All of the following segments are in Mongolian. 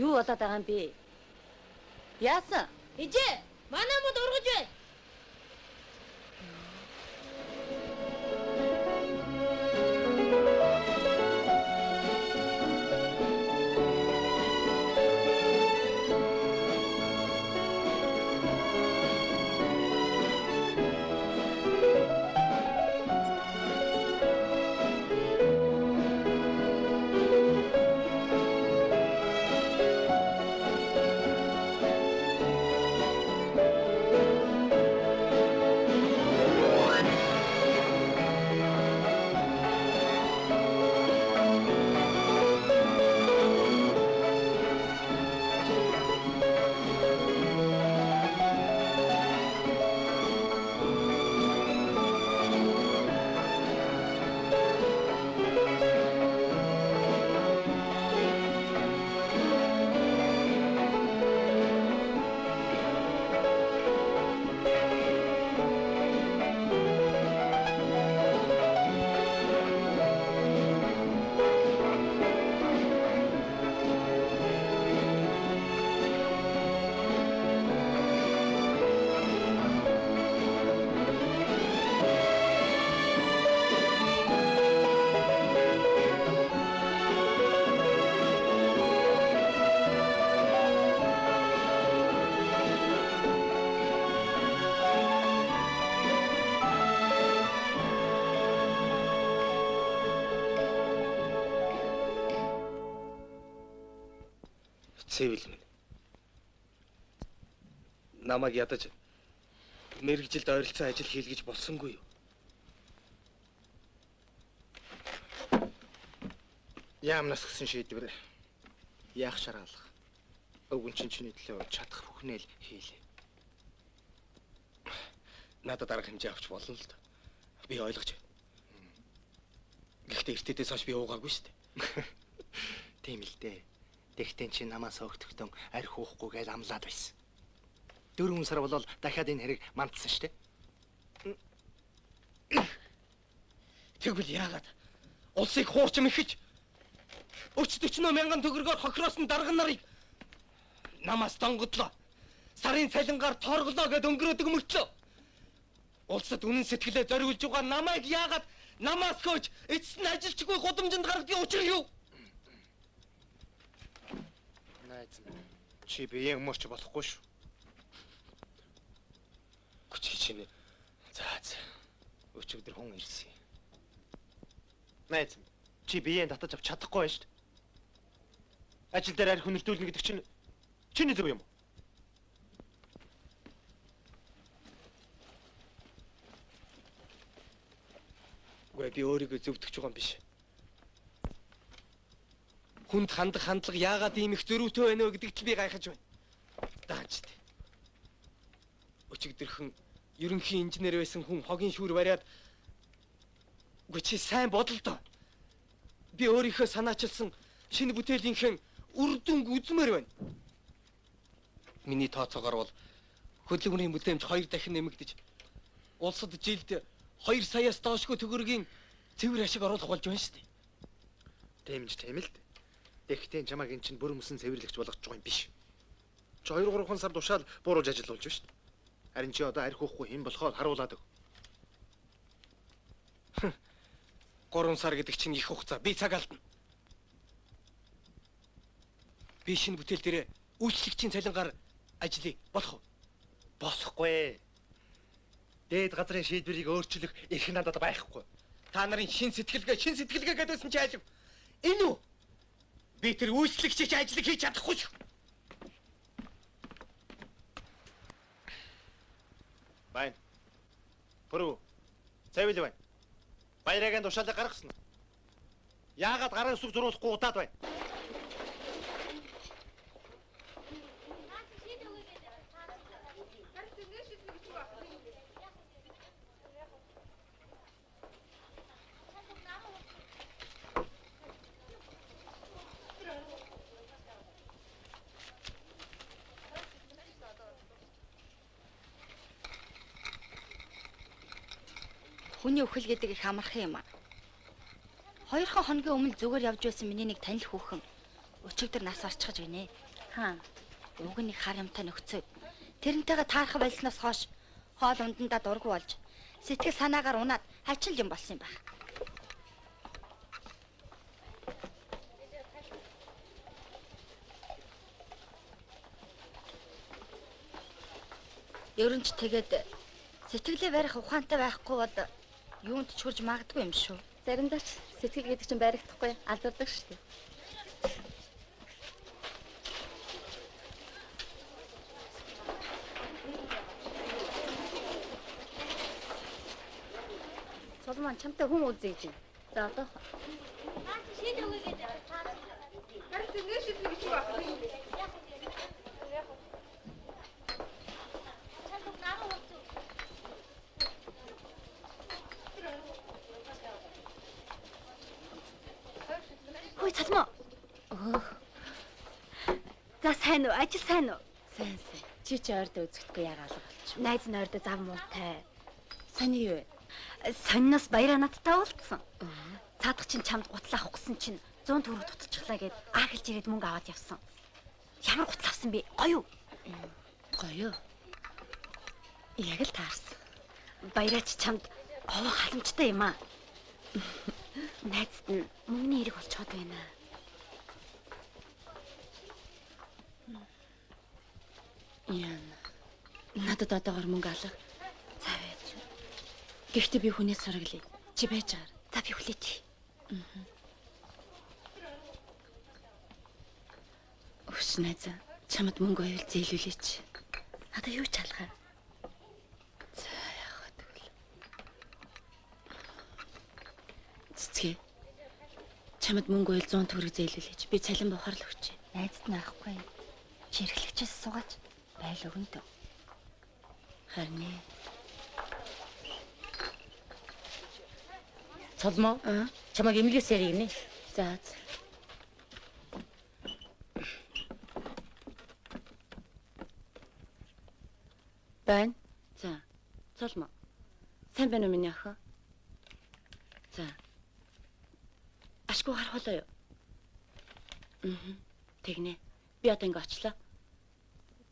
Юу болоод байгаа юм бэ? Яасан? Ижээ, манай мод ургаж бай. Сэвэл минь. Намайг ядаж мэрэгжилд ойролцоо ажил хийлгэж болсонгүй юу? Яамнаас гисэн шийдвэр. Яах шараалах. Өвгөн чиний төлөө чадах бүхнээ л хийлээ. Надад арга хэмжээ авч болно л да. Би ойлгож байна. Гэхдээ эртээдээс хойш би уугаагүй шүү дээ. Тийм л дээ. Тэгтэн чи намаас өгтөгтөн арх уухгүй гэж амлаад байсан. 4 сар болол дахиад энэ хэрэг мандсан шүү дээ. Тэгвэл яагаад улсыг хуурчм ихэж 40 мянган төгрөгөөр хохироосон дарга нарыг намаас донгодлоо. Сарын цалингаар торглоо гэд өнгөрөөдөг мөртлөө. Улсад үнэн сэтгэлээ зориулж байгаа намайг яагаад намаас хөөж эцэст нь ажилчгүй гудамжинд гаргадгийн учир юу? Чи биеийн мөрч болохгүй шүү. чинь. За. Өчигдөр хүн ирсэн. Найз, чи биеэ татаж авч чадахгүй байна шүү дээ. Ажил дээр арх хүнэртүүлнэ гэдэг чинь чиний зөв юм уу? Үгүй би өөрийгөө зөвдөгч байгаа юм биш. Хүнд хандах хандлага яагаад ийм их зөрүүтэй байна вэ гэдэгт би гайхаж байна. Дааж дээ. Өчигдөрхөн ерөнхий инженер байсан хүн хогийн шүүр бариад үгүй чи сайн бодол доо. Би өөрийнхөө санаачилсан шинэ бүтээлийнхээ үр дүнг үзмээр байна. Миний тооцоогоор бол хөдөлмөрийн бүтээмж 2 дахин нэмэгдэж улсад жилд 2 саяас доошгүй төгрөгийн цэвэр ашиг оруулах болж байна шүү дээ. Тэмж тийм л дээ. Тэгэхдээ чамайг эн чинь бүр өмсөн цэвэрлэгч болгож байгаа юм биш. Чи 2-3 сар тушаал бууруулж ажил болж байна шүү дээ. Харин чи одоо арх уухгүй хэн болохоо харуулаад өг. 3 сар гэдэг чинь их хугацаа. Би цаг алдна. Би шинэ бүтээл дээр үйлчлэгчийн цалингаар ажиллая. Болох уу? Болохгүй. Дээд газрын шийдвэрийг өөрчлөх эрх надад байхгүй. Та нарын шин сэтгэлгээ гэдсэн чи айлв. Энэ үү? Би тэр үйлчлэгчийн ажлыг хийж чадахгүй шүү. Байна. Пүрүү. Цэвэл байна. Баярагийн тушаалыг гаргасан. Яагаад гарын үсэг зуруулахгүй удаад байна? Хүний өхөл гэдэг их амархан юм аа. 2 хоногийн өмнө зүгээр явж байсан миний нэг танил хүүхэн өчигдөр нас орчихж гинэ. Уг нэг хар юмтай нөхцөө. Тэрнтэйгээ таарах байлснаас хойш хоол ундандаа дургу болж сэтгэл санаагаар унаад хальчин юм болсон юм байна. Ерөнч тэгээд сэтгэлээ барих ухаантай байхгүй бол юунд ч хүрж магадгүй юм шүү. Заримдаа ч сэтгэл гэдэг чинь баригдахгүй алдардаг шүү дээ. Соломон чамтай хүн үзье гэж. За одоо Шийд өгье гэдэг. Харин нэг шийдвэр гэж байна. Хөөе цалмаа. За сайн уу? Ажил сайн уу? сайн. Чи ойрдоо үзэхдэггүй яагаад болчих. Найз нь ойрдоо зам муутай. Сони юу вэ? Сонноос баяраа надтай уулзсан. Цаадах чинь чамд гутлаа авах гэсэн чинь 100 төгрөг тутчихлаа гэд аахилж ирээд мөнгө аваад явсан. Ямар гутал авсан бэ? Гоё юу? Гоё. Яг л таарсан. Баяраач чамд овоо халамжтай юм аа. Найзд нь мөнгөний хэрэг болчиход байна. Ян. Надад одоогор мөнгө алга. За байж. Гэхдээ би хүнээс сораглая. Чи байж гар. За би хүлээч. Өш найзаа. Чамд мөнгө ойл зээлүүлээч. Надаа юу ч алгаа. За яагаад гэвэл. Цэцгээ. Чамд мөнгө ойл 100 төгрөг зээлүүлээч. Би цалин бухаар л өгчээ. Найзд нь авахгүй. Чирхлэгчээс суугаач. Bail өгнө. Харин Соломоо. Чамайг эмнэлгээс ярих гинэ. За. Байна. За. Соломоо. Сайн байна уу миний охин? За. Ашгүй харахулаа юу? Тэгнэ. Би одоо ингэ очлоо.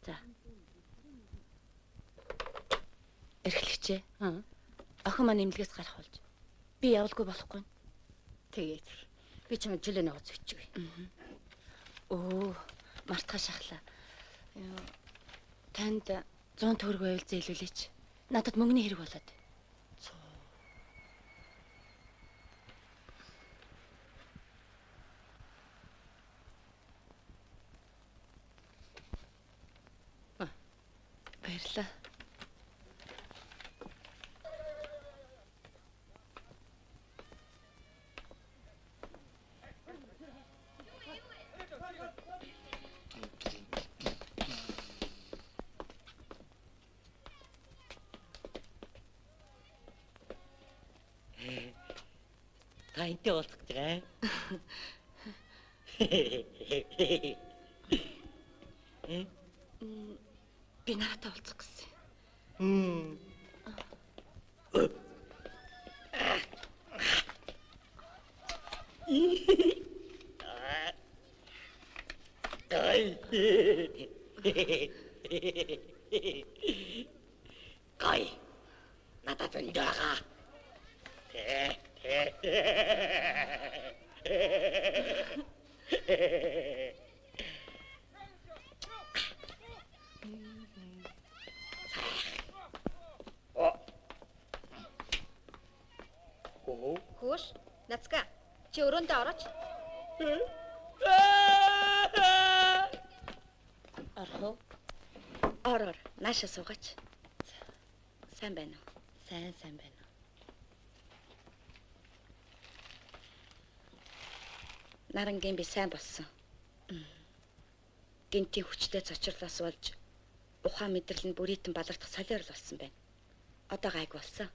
За. Эрхлэгчээ. Охин маань эмнэлгээс гарах болж. Би явуулгүй болохгүй. Тэгээд би чамд жилээ ногоц өчөг. Оо, мартахаа шахлаа. Танд 100 төгрөг байвал зээлүүлээч. Надад мөнгөний хэрэг болоод. Баярлалаа. Та энтэй уулзах гэж байгаа. Би нараатай уулзах гэсэн. Гай. Надад зөндөөгаа. Хөөш, Нацка. Чи өрөөндөө орооч. Орхоо. Ороор, нааша суугач. Сайн байна уу? Сайн байна. Нарангийн би сайн болсон. Гинтийн хүчтэй цочрлоос болж ухаан мэдрэл нь бүрийдэн балардах солиорл болсон байна. Одоо гайг болсон.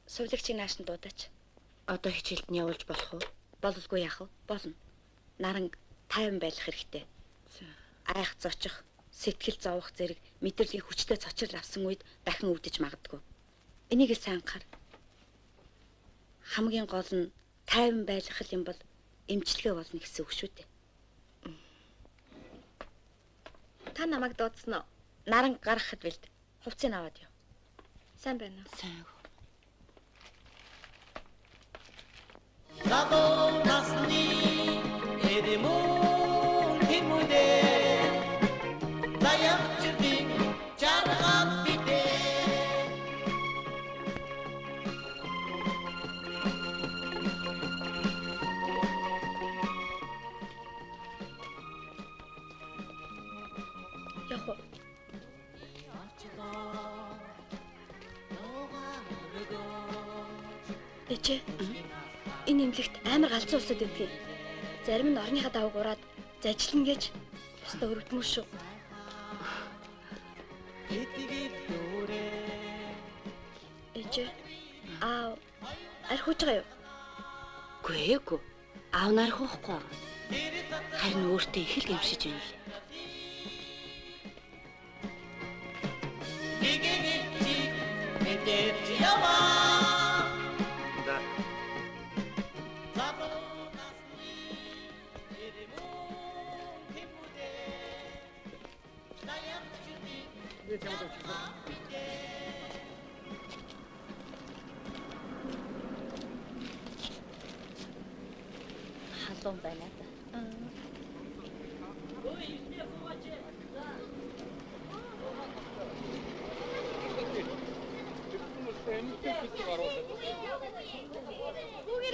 Сувлагчийн нааш нь дуудаач. Одоо хичээлд нь явуулж болох уу? Бололгүй яах вэ? Болно. Наранг тайван байх хэрэгтэй. Айх зочих, сэтгэл зовох зэрэг мэдрэлийн хүчтэй цочрол авсан үед дахин өвдөж магадгүй. Энийг л сайн анхаар. Хамгийн гол нь тайван байх юм бол эмчилгээ болно гэсэн үг шүү дээ. Та намайг дуудсан уу? Наранг гаргахад бэлд. Хувцсыг аваад яв. Сайн байна уу? Сайн. Надад насны эдэмүн хэмүдэ заягчдын чаргат битэ Яах вэ? Эчээ. Энэ имлэгт амар галзуу улсад өгдгийг. Зарим нь орныхаа даваг ураад зажлан гэж өстө өрөвдмөш шүү. Эчээ. Архиж байгаа юу? Гүй. Аав нар хоохгүй. Харин өөртөө их л гэмшиж байна л. Халуун байна да.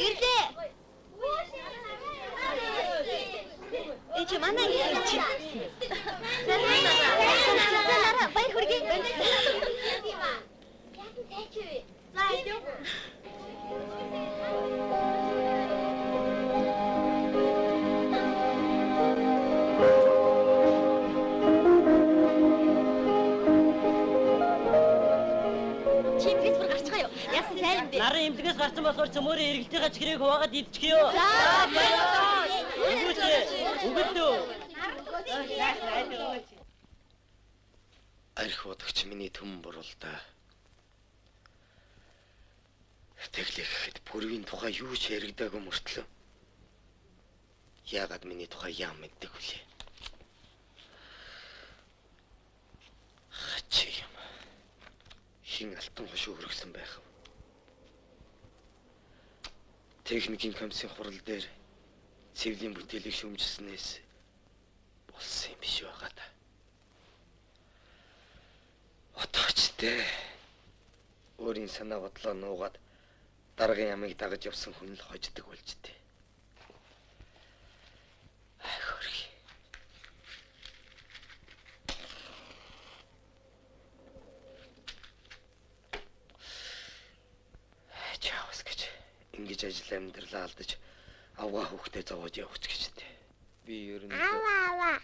Ирлээ. Эчээ манай ирж. Санаа баяр хүргэе. За идё. Чимгээс бүр гарчихаа юу? Яасан сайн юм бэ? Нарын эмнэлгээс гарсан болохоор цөмөрийн эргэлтийн чигрээг хуваагаад идчихё. За баярлалаа. Үгэлдөө. Арх бодогч миний төмөн буруулдаа. Тэглэхэд бүрийн тухай юу ч яригдаагүй мөртлөө. Яагаад миний тухай яам мэддэг вүлээ? Хачи юм. Хин алтан хошуу өргөсөн байх. Техникийн комиссийн хурал дээр цэвлийн бүтээлийг шүүмжилснээс Болсон юм биш байгаа да. Отоочтой. Өөрийн санаа бодлоо нуугаад даргын ямыг дагаж явсан хүн л хождог болж дээ. Хөрх. Чаавс гэж ингэж ажил амьдралаа алдаж аваа хүүхдээ зовоож явууч гэж дээ. Би ер нь Аваа.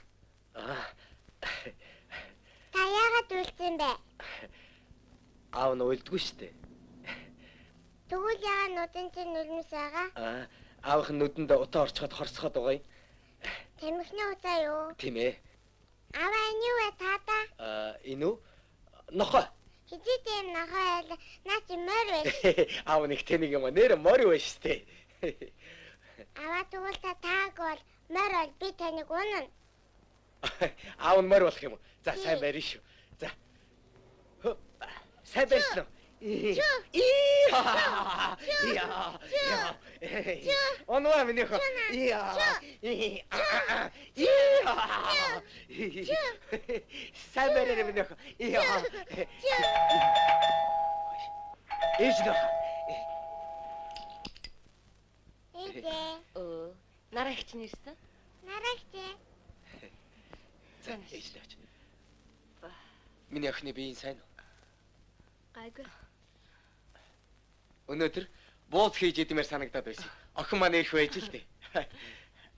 Та яагаад үлдсэн бэ? аав нь уйлдгүй штэ. Тэгвэл яагаад нүдэн чинь нулимс байгаа? Аавх нь нүдэнд утаа орчход хорсоход байгаа юм. Тамхины утаа юу? Тийм ээ. Аваа энэ юу вэ таада? Энэ үү? Нохой. Хизээ тийм нахаа наа чи мөр вэ? Аав нэг тэнийг юм нэр мори вэ штэ. Аваа тэгвэл тааг бол мөр бол би таныг унана. Аав нь морь болох юм уу? За сайн барина шүү. За. Сайн байна. Оноо миний хөө. Сайн барина миний хөө. Эжнэ. Нараагч нэрсэн? Нараагч. За эжнэ. Миний охины биеийн сайн уу? Гайгүй. Өнөөдөр бууз хийж идэмээр санагдаад байсан. Охин маань их байж л дээ.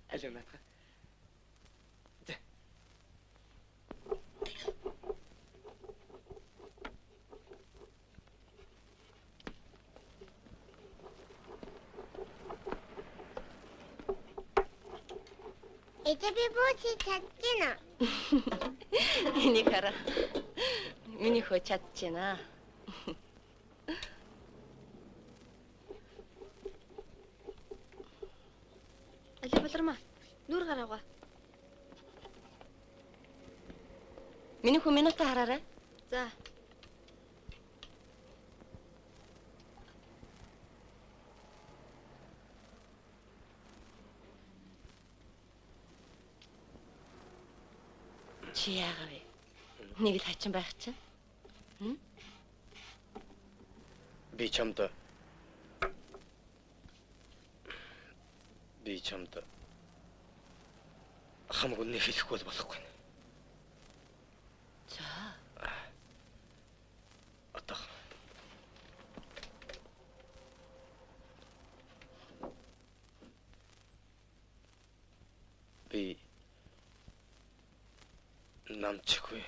Аль юм наатах. За. Би бууч чадчихна. Энийг хараа. Миний хөө чадчихна. Али болормаа. Нүр гараагаа. Миний хөө минутаа хараарай. За. Чи яагаа вэ? Нэг л хачин байх чинь. Би чамд хамаагүй нэг хэлэхгүй болохгүй. За. Одоо. Би намчгүй.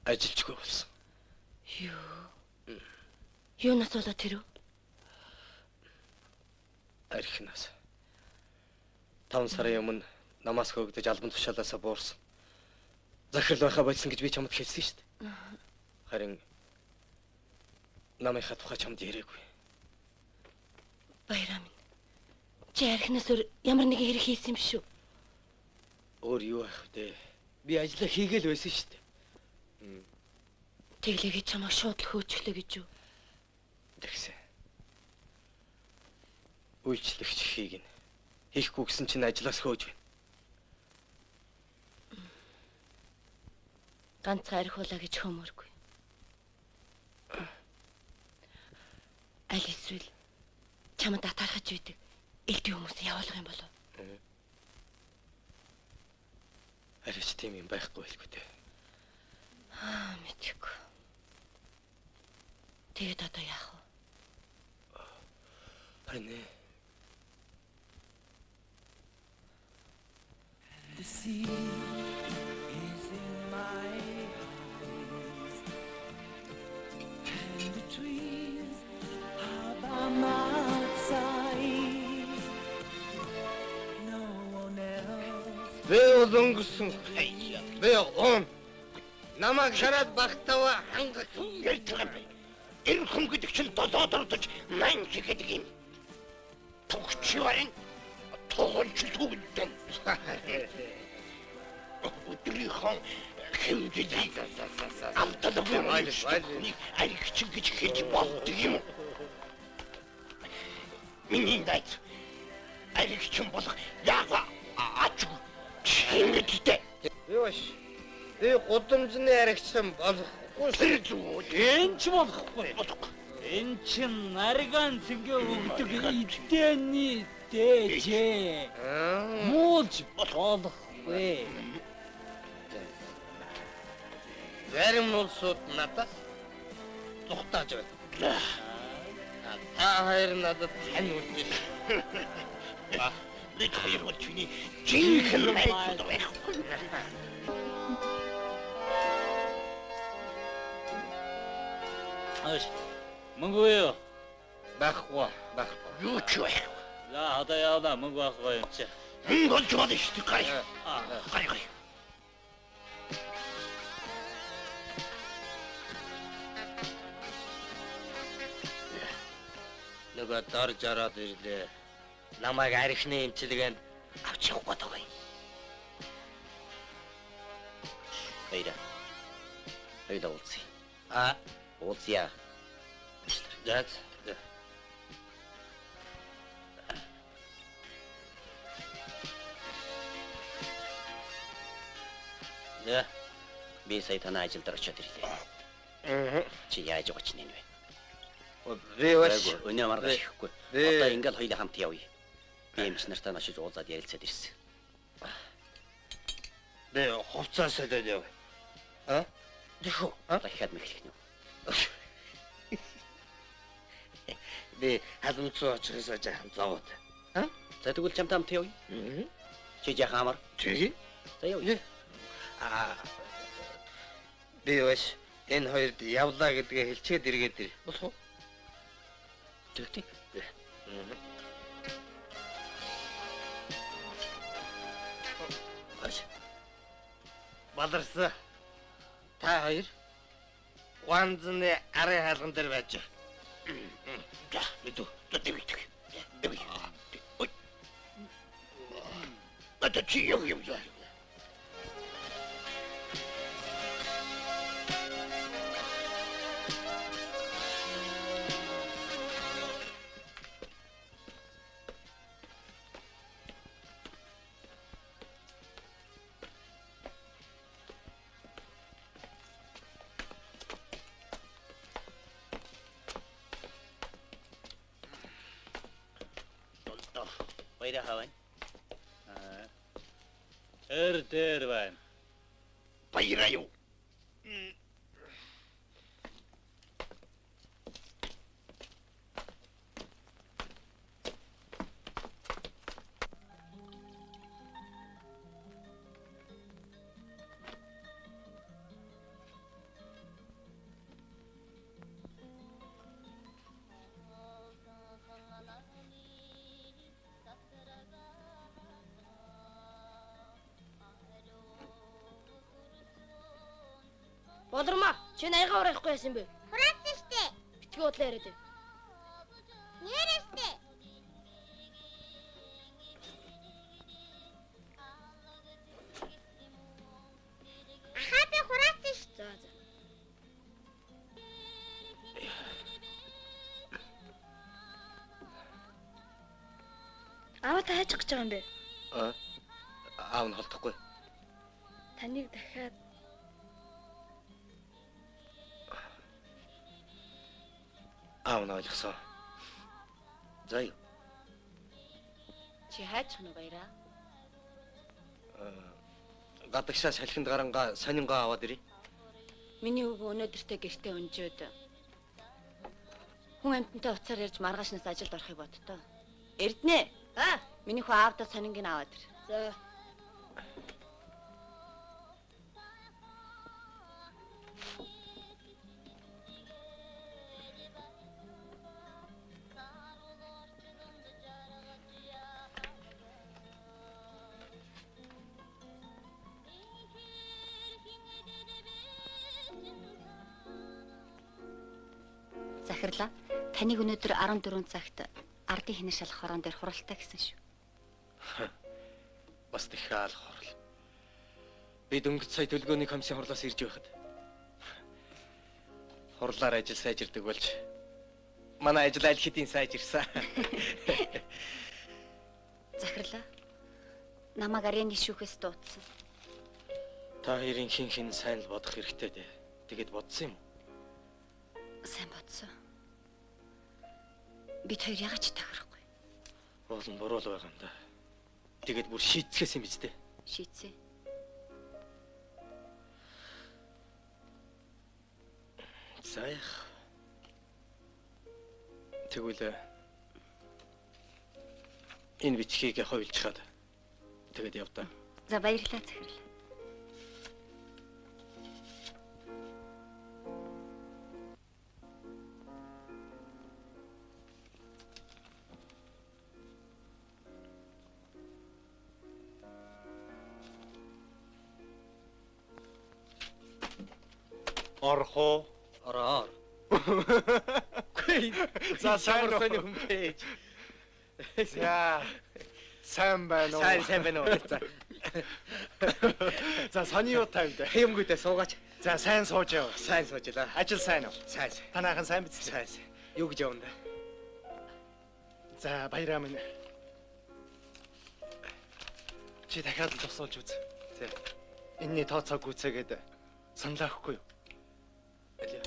Ажилчгүй болсон. Юунаас болоод тэр үү? Архинаас. 5 сарын өмнө намаас хөөгдөж албан тушаалаасаа буурсан. Захирал байхаа бодсон гэж би чамд хэлсэн шүү дээ. Харин намынхаа тухай чамд яриаггүй. Баяраа минь. Чи архинаас ямар нэгэн хэрэг хийсэн юм шүү. Өөр юу ах вэ? Би ажиллаа хийгээл байсан шүү дээ. Тэглэгээ чамаа шууд л хөөчлөө гэж юу? Тэгсэн. Үйлчлэгч хийг нь хийхгүй гэсэн чинь ажлаас хөөж байна. Ганцхан архиулаа гэж хөмөргүй. Аль эсвэл чамд атархаж үйдэг элдв хүмүүс явуулах юм болов? Арич тийм юм байхгүй байлгүй дээ. Мэдээгүй. Тэгээд одоо яах вэ? Харин The sea is in my eyes, and the trees are by my side. No one else. Бэ өнгөсөн. Бэ он. Намайг шараад багтава хангах ярьж байгаа юм. Ирхэм гэдэг чинь долоодордож мань гэдэг юм. Тогч байна. Тогч түгдэн. Өдрийнхэн хэмжиж амталгүй байлж аригч гэж хэлж болдог юм. Миний дайц аригч болох яага ачгүй. Ингэдтэй. Би баш. Би гудамжны аригчсан болохгүй шүү. Энэ ч болохгүй. Энэ чинь нарган цэнгээ өгдөг идтэний дээжээ. Муулж болохгүй. Зарим улсууд надад зүхтааж байна. Та хоёр надад тань үлдээ. Нэг хоёр бол чиний жинхэнэ найзууд байхгүй. Аж мөнгө юу? Байхгүй. Юу ч байхгүй. За одоо яваа мөнгө байхгүй юм чи. Мөнгө олж байгаа шүү дээ. Гай. Нөгөө дорж ороод ирлээ. Намайг архины эмчилгээнд авч явах гээд байгаа юм. Хоёроо уулзъя. Уулзъя. За. За. Би сая танай ажил дээр очиод ирлээ. Чи яаж байгаа ч нэ вэ? Би бас өнөө маргаш ихгүй. Одоо ингээл хоёул хамт явъя. Би эмч нартай нашиж уулзаад ярилцаад ирсэн. Би хувцас солиод явъя. Тэхүү. Дахиад мэхлэх нь. Би халамцуу очихсоо жаахан зовоод. За тэгвэл чамтай хамт явъя. Чи жаахан амар. Чи? За явъя. Би бас энэ хоёрд явлаа гэдгээ хэлчихэд эргээд ир. Болох уу? Тэгтээ. Баларсан. Та хоёр Ванзны арын хаалган дээр байж. За, мэдүү. Дэвийдэг. Ой. Ата чи юм заа. Баяра хаван. Дээр байна. Баяра юу? Болормоо, чи наяга урахгүй яасан бэ? Хураасан штэ. Битгий удлаа яриад. Нэрээстэй. Ахаа би хураасан штэ. За. Аваа та хайж гэж байгаа юм бэ? Аав нь холдохгүй. Таныг дахиад Аав нь ойлгосон. За юу? чи хайж хана баяраа. Гадагшаа салхинд гарангаа сонингаа аваад ирье. Миний өвгөө өнөөдөртөө гэртээ өнжөөд хүн амьтантай уцаар ярьж маргаашнаас ажилд орохыг бодтоо. Эрдэнэ. Миний хүү аавдаа сонингийн аваад ир. За. Захирлаа. Таныг өнөөдөр 14 цагт ардын хинэ шалах хорон дээр хуралтай гэсэн шүү. Бас дахиад хурал. Би дөнгөж сая төлгөөний комиссын хурлаас ирж байхад хурлаар ажил сайжирдаг болж манай ажил аль хэдийн сайжирсан. Захирлаа. Намайг арены шүүхээс дуудсан. Та хоёрын хин сайн л бодох хэрэгтэй дээ. Тэгэд бодсон юм уу? Сайн бодсон. Бид хоёр ягаад ч тохирохгүй. Уул нь буруу л байгаа юм да. Тэгэд бүр шийцгээс юм биз дээ. Шийдсэн. Заях. Тэгвэл энэ бичгийг хавилчаад тэгэд явдаа. За баярлалаа захирал. Орхоо. Ороор. За сайн хүмпэж. За сайн байна уу? Сайн байна уу? За сони юу тавьд? Хэмгүйдээ суугаач. За сайн сууж яв. Сайн суужлаа. Ажил сайн уу? Сайн. Танаахан сайн биз? Сайн. Юу гэж явна да? За баяраа минь. Чи дахиад л тусуулж үз. За. Энэний тооцоог гүцээгээд саналаа өгөхгүй юу? Алиа.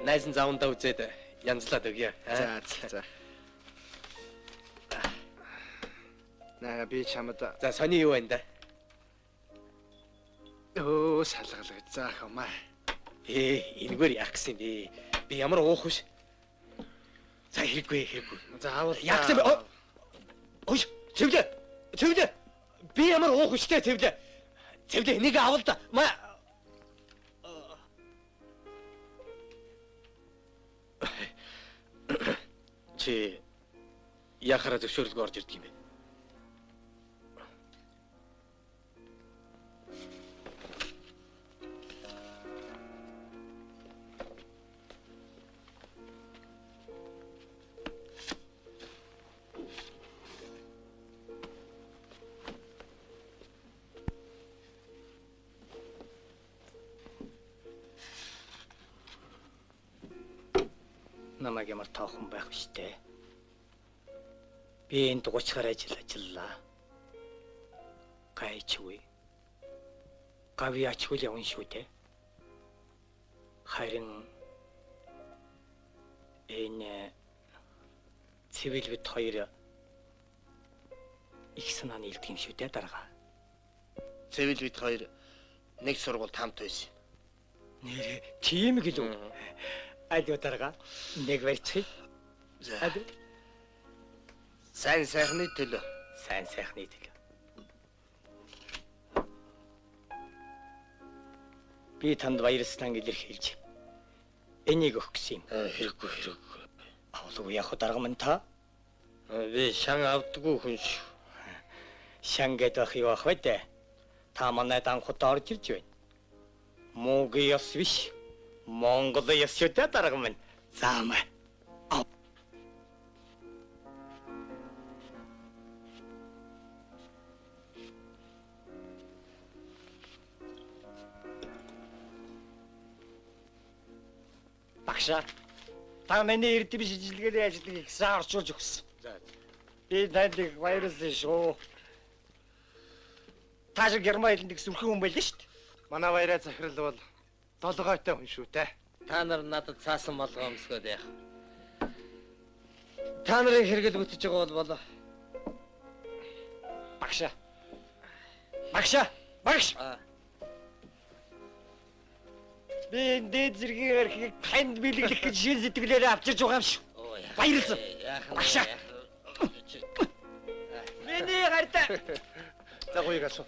Найзан заавандаа үзээд янзлаад өгье. За. Наа би чамд За сони юу байна да? өө салгалж заах юм аа. Энэгээр яах гэсэн бэ? Би ямар уух вэ? За хэрэггүй. Заавал Яах гэсэн бэ? Ой, цэвлээ. Би ямар уух вэ? Цэвлээ энийг авал да. Чи яхаараа зөвшөөрлөг орж ирдэг юм бэ? Намайг ямар тоохон байх биш дээ. Би энэ дугуйчгаар ажиллалаа. Гайчгүй. Гавьяачгүй явна шүү дээ. Харин энэ цивил бит хоёр их санааны илтгэм шүү дээ дарга. Цивил бит хоёр нэг сургуульд хамт байсан. Нэрээ тийм гэлөө. Айдуу дарга нэг барьчих. За. Сайн сайхны төлөө. Сайн сайхны төлөө. Би танд баярлалаа илэрхийлж. Энийг өгөх гэсэн юм. Хэрэггүй. Авалгүй яг дарга минь та. Би шан авдаггүй хүн шүү. Шан гэдэг юу ах вэ дээ? Та манай данхад орж ирж байна. Монгол ёс биш. Монгол ёс шүү дээ дарга минь. Заамаа. Багшаа. Та миний эрдэм шилжилгээний ажлыг ихсэн орчуулж өгсөн. За. Би танд баярлалаа шүү. Та шиг герман хэлэнд их сүрхэн хүн байлаа шүү дээ. Манай баяраа захирал бол долгойтой хүн шүү дээ. Та нар надад цаасан болгоомсгоод яах. Та нарын хэрэгэл бүтэж байгаа бол багшаа. Багш. Би энэ дээд зэргийн архийг танд бэлэглэх гэж шин сэтгэлээрээ авчирч байгаа юм шүү. Баярлалаа. Багшаа. Миний гартаа. За гуйгаа суу.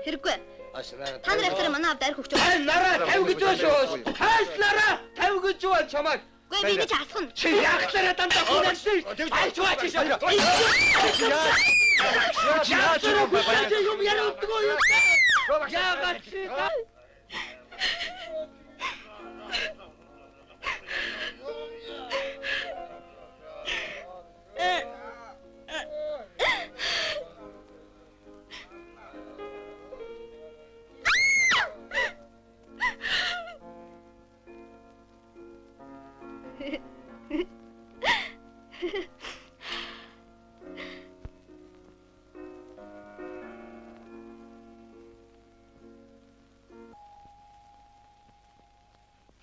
Хэрэггүй. Та нар явтар манай авд арх өгч байгаа. Нараа 50 гэж байна шүү. Хайслаараа 50 гэж байна чамайг. Гүй би гэж асгана. Чи яахлаараа дандаа хүнэлсэн. Айчваа чи шүү. Юм яриадгүй юу? Яагаад чи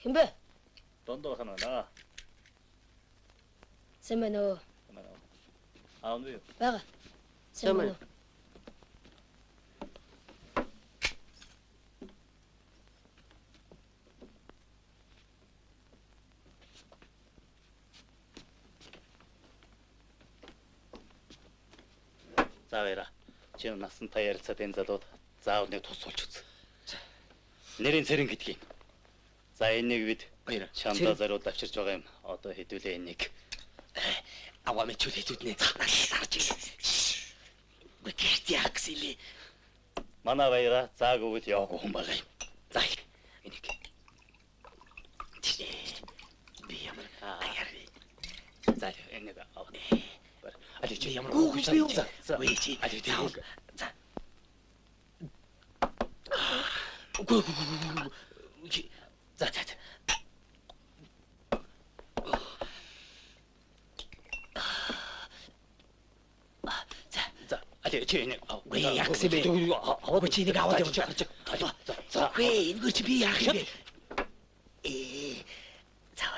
Хэн бэ? Дондоо ханаа. Сайн байна уу? Аав нь юу? Бага. Сайн байна уу? Заавара. Чи насантай ярилцаад энэ залууд заавал нэг тус болж үз. Нэрийн цэрэн гэдгийг. За энийг бид чамдаа зориуд авчирч байгаа юм. Одоо хэдүүлээ энийг. Аваа мэчүүл хэдүүднэ. Харж ил. Бэгт ягсили. Манай баяра заагүй л яваагүй хүн байгаа юм. За энийг. Би ямар аяар. За энийг аваа. Ali чи ямар гоогч би юу? Үгүй чи. Ali ти. За. Үгүй. За. За. Ali чи энийг. Үгүй ягс би. Үгүй чи энийг аваад явж. За. Үгүй энэ чи би яах юм бэ? За.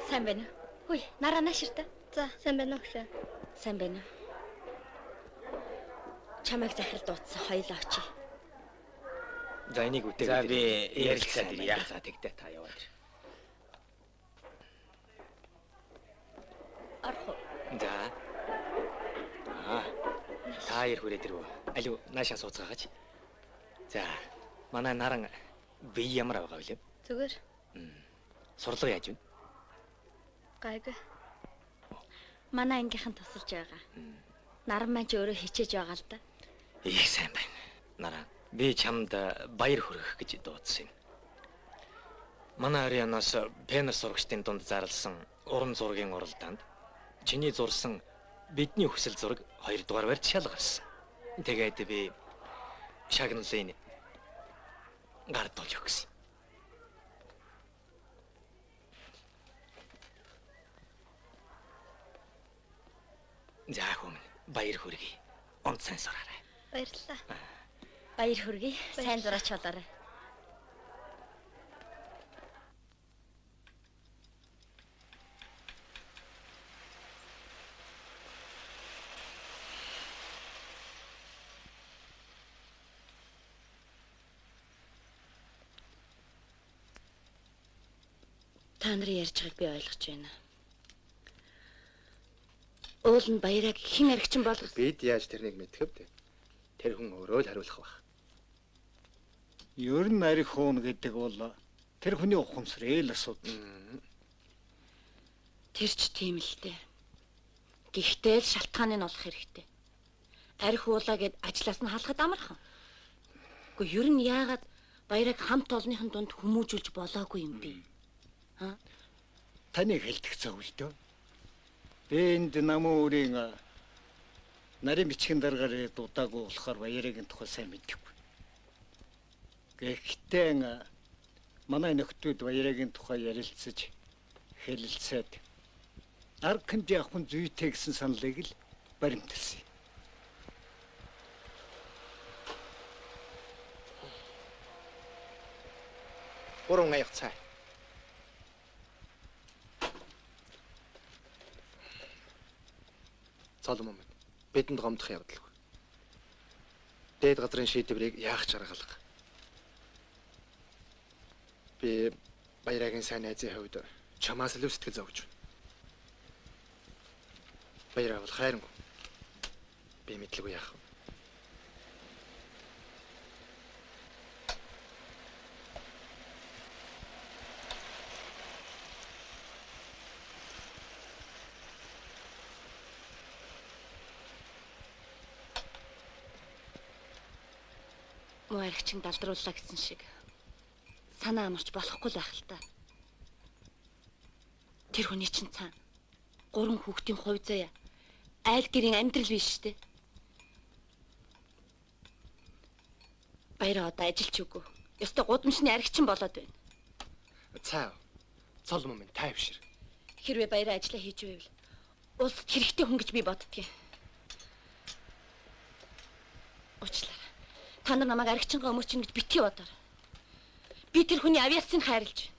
Сайн байна. Хүй, нараа нааширта. За, сайн байна уу гэсэн. Сайн байна. Чамайг захирал дуудсан хоёулаа очие. За энийг үтээ. За би ярилцаад ирье. За тэгтээ та яваад ир. Арх. За. Та ир хүрээд ирв. Алуу наашаа сууцгаагач. За. Манай наран бие ямар байгаа вэ? Зүгээр. Сурлага яаж вэ? Гайгүй. Манай ангийнхан тусалж байгаа. Наран маань ч өөрөө хичээж байгаа л да. Их сайн байна. Нараа, би чамд баяр хүргэх гэж дуудсан юм. Манай арианаас пенер зурагчдын дунд зарласан уран зургийн уралдаанд чиний зурсан бидний хүсэл зураг 2 дугаар барьж шал гарсан. Тэгээд би шагналын гард болж өгсөн. За хүм баяр хүргэе. Онцгой сураарай. Баярлалаа. Баяр хүргэе. Сайн зураач болоорой. Та нарын ярьж байгааг би ойлгож байна. Уул нь баяраг хэн аригчин бол бид яаж тэрнийг мэдэх вэ? Тэр хүн өөрөө л хариулах байх. Ер нь ариг хуун гэдэг бол тэр хүний ухамсарыг л асуудал. Тэр ч тийм л дээ. Гэхдээ л шалтгааны нь олох хэрэгтэй. Арих уулаа гэд ажлаас нь халахад амархан. Гэхдээ ер нь яагаад баяраг хамт олонныхын дунд хүмүүжүүлж болоогүй юм бэ? Таны хэлдэг зөвлөдөө. Би энд намуурын нарийн бичгийн дараагаар дуудаагүй болохоор баярын тухай сайн мэдчихгүй. Гэхдээ манай нөхдүүд баярын тухай ярилцаж хэлэлцээд арга хэмжээ авах зүйтэй гэсэн саналыг л баримталсан. Гурван аяг цай. Соломон бидэнд гомдох явдалгүй. Дээд газрын шийдвэрийг яах ч аргалга. Би баярагийн сайн найзын хувьд чамаас л сэтгэл зовж байна. Баяраа бол хайрангуй. Би мэдлгүй яах вэ? Муу аригчин далдрууллаа гэсэн шиг санаа амарч болохгүй л байх л та. Тэр хүний чинь цаана 3 хүүхдийн хувь заяа айл гэрийн амьдрал биш штэ. Баяраа одоо ажилч үгүй. Ёстой гудамжны аригчин болоод байна. Цаа. Цол момент тайвшир. Хэрвээ баяраа ажиллаа хийж байвал улсад хэрэгтэй хүн гэж би боддгийн. Уучлаарай. Та нар намайг аригчингаа өмөрчин гэж битгий бодоор. Би тэр хүний авиацыг хайрлаж байна.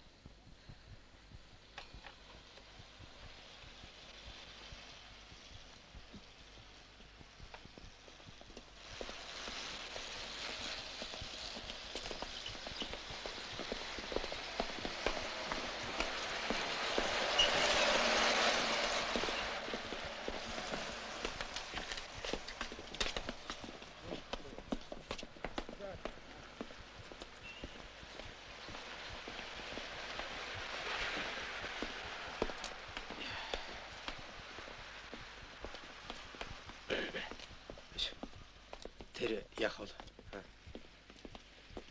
Тэр яах вэ?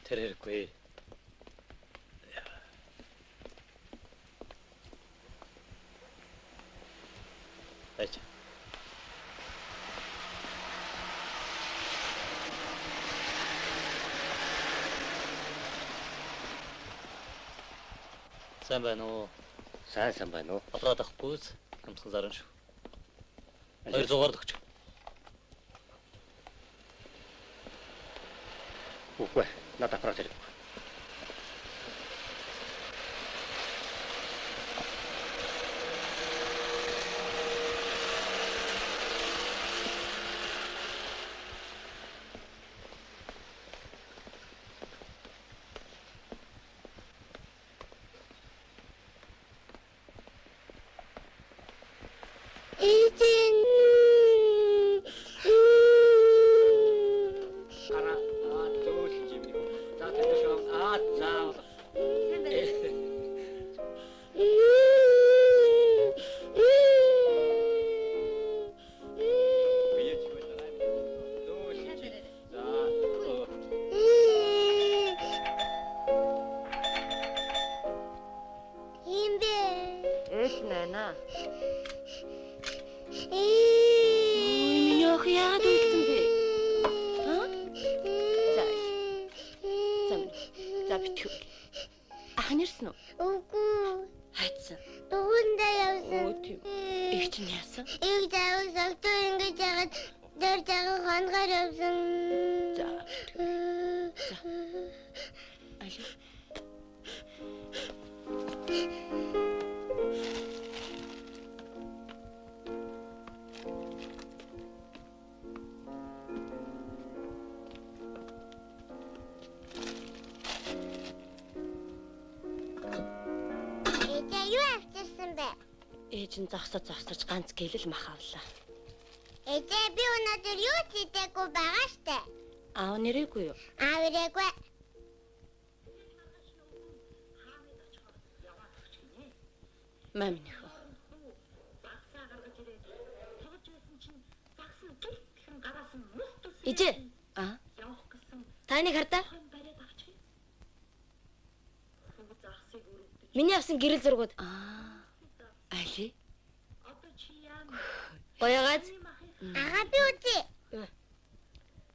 Тэр хэрэггүй. Эч. Сайн байна уу? Сайн байна уу? Аппарат авахгүй хамтхан заран шүү. 200-аар л өгч. Үгүй, надад аппарат хэрэгтэй. Ээжин зогсож ганц гэлэл мах авлаа. Ээжээ би өнөөдөр юу ч идээгүй байгаа штэ. Аав нэрээгүй юу? Аав нэрээгүй. Маминийхөө. Ижээ. Таны хардаа? Миний авсан гэрэл зургууд. Али. Боёгааз. Ага би үзье.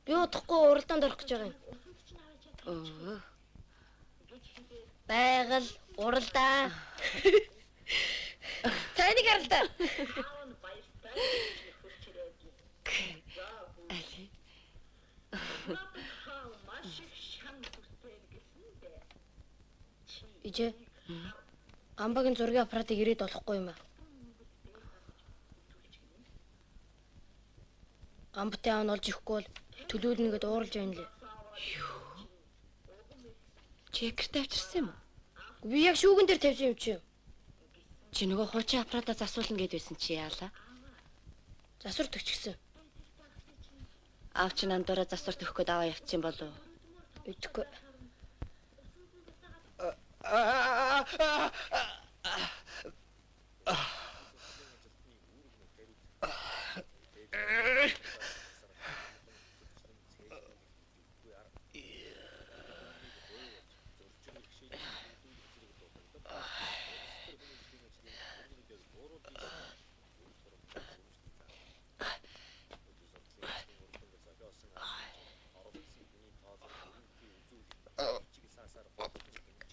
Би удахгүй уралдаанд орох гэж байгаа юм. Байгаль, уралдаа. Таны гаралтай. Али. Ижээ. Амбагийн зургийн аппаратыг ирээд олохгүй юм аа. Амбтай аав нь олж ихгүй бол төлөөлнөгээд ууралж байна лээ. Юу? Чекерт авчирсан юм уу? Би яг шүүгэн дээр тавьсан юм чи. Чи нөгөө хуучин аппаратаа засуулна гэд байсан чи яалаа? Засвар төгчгсөн. Аав чи намдаараа засвар төгөх гээд аваа явчихсан болов. Идэхгүй.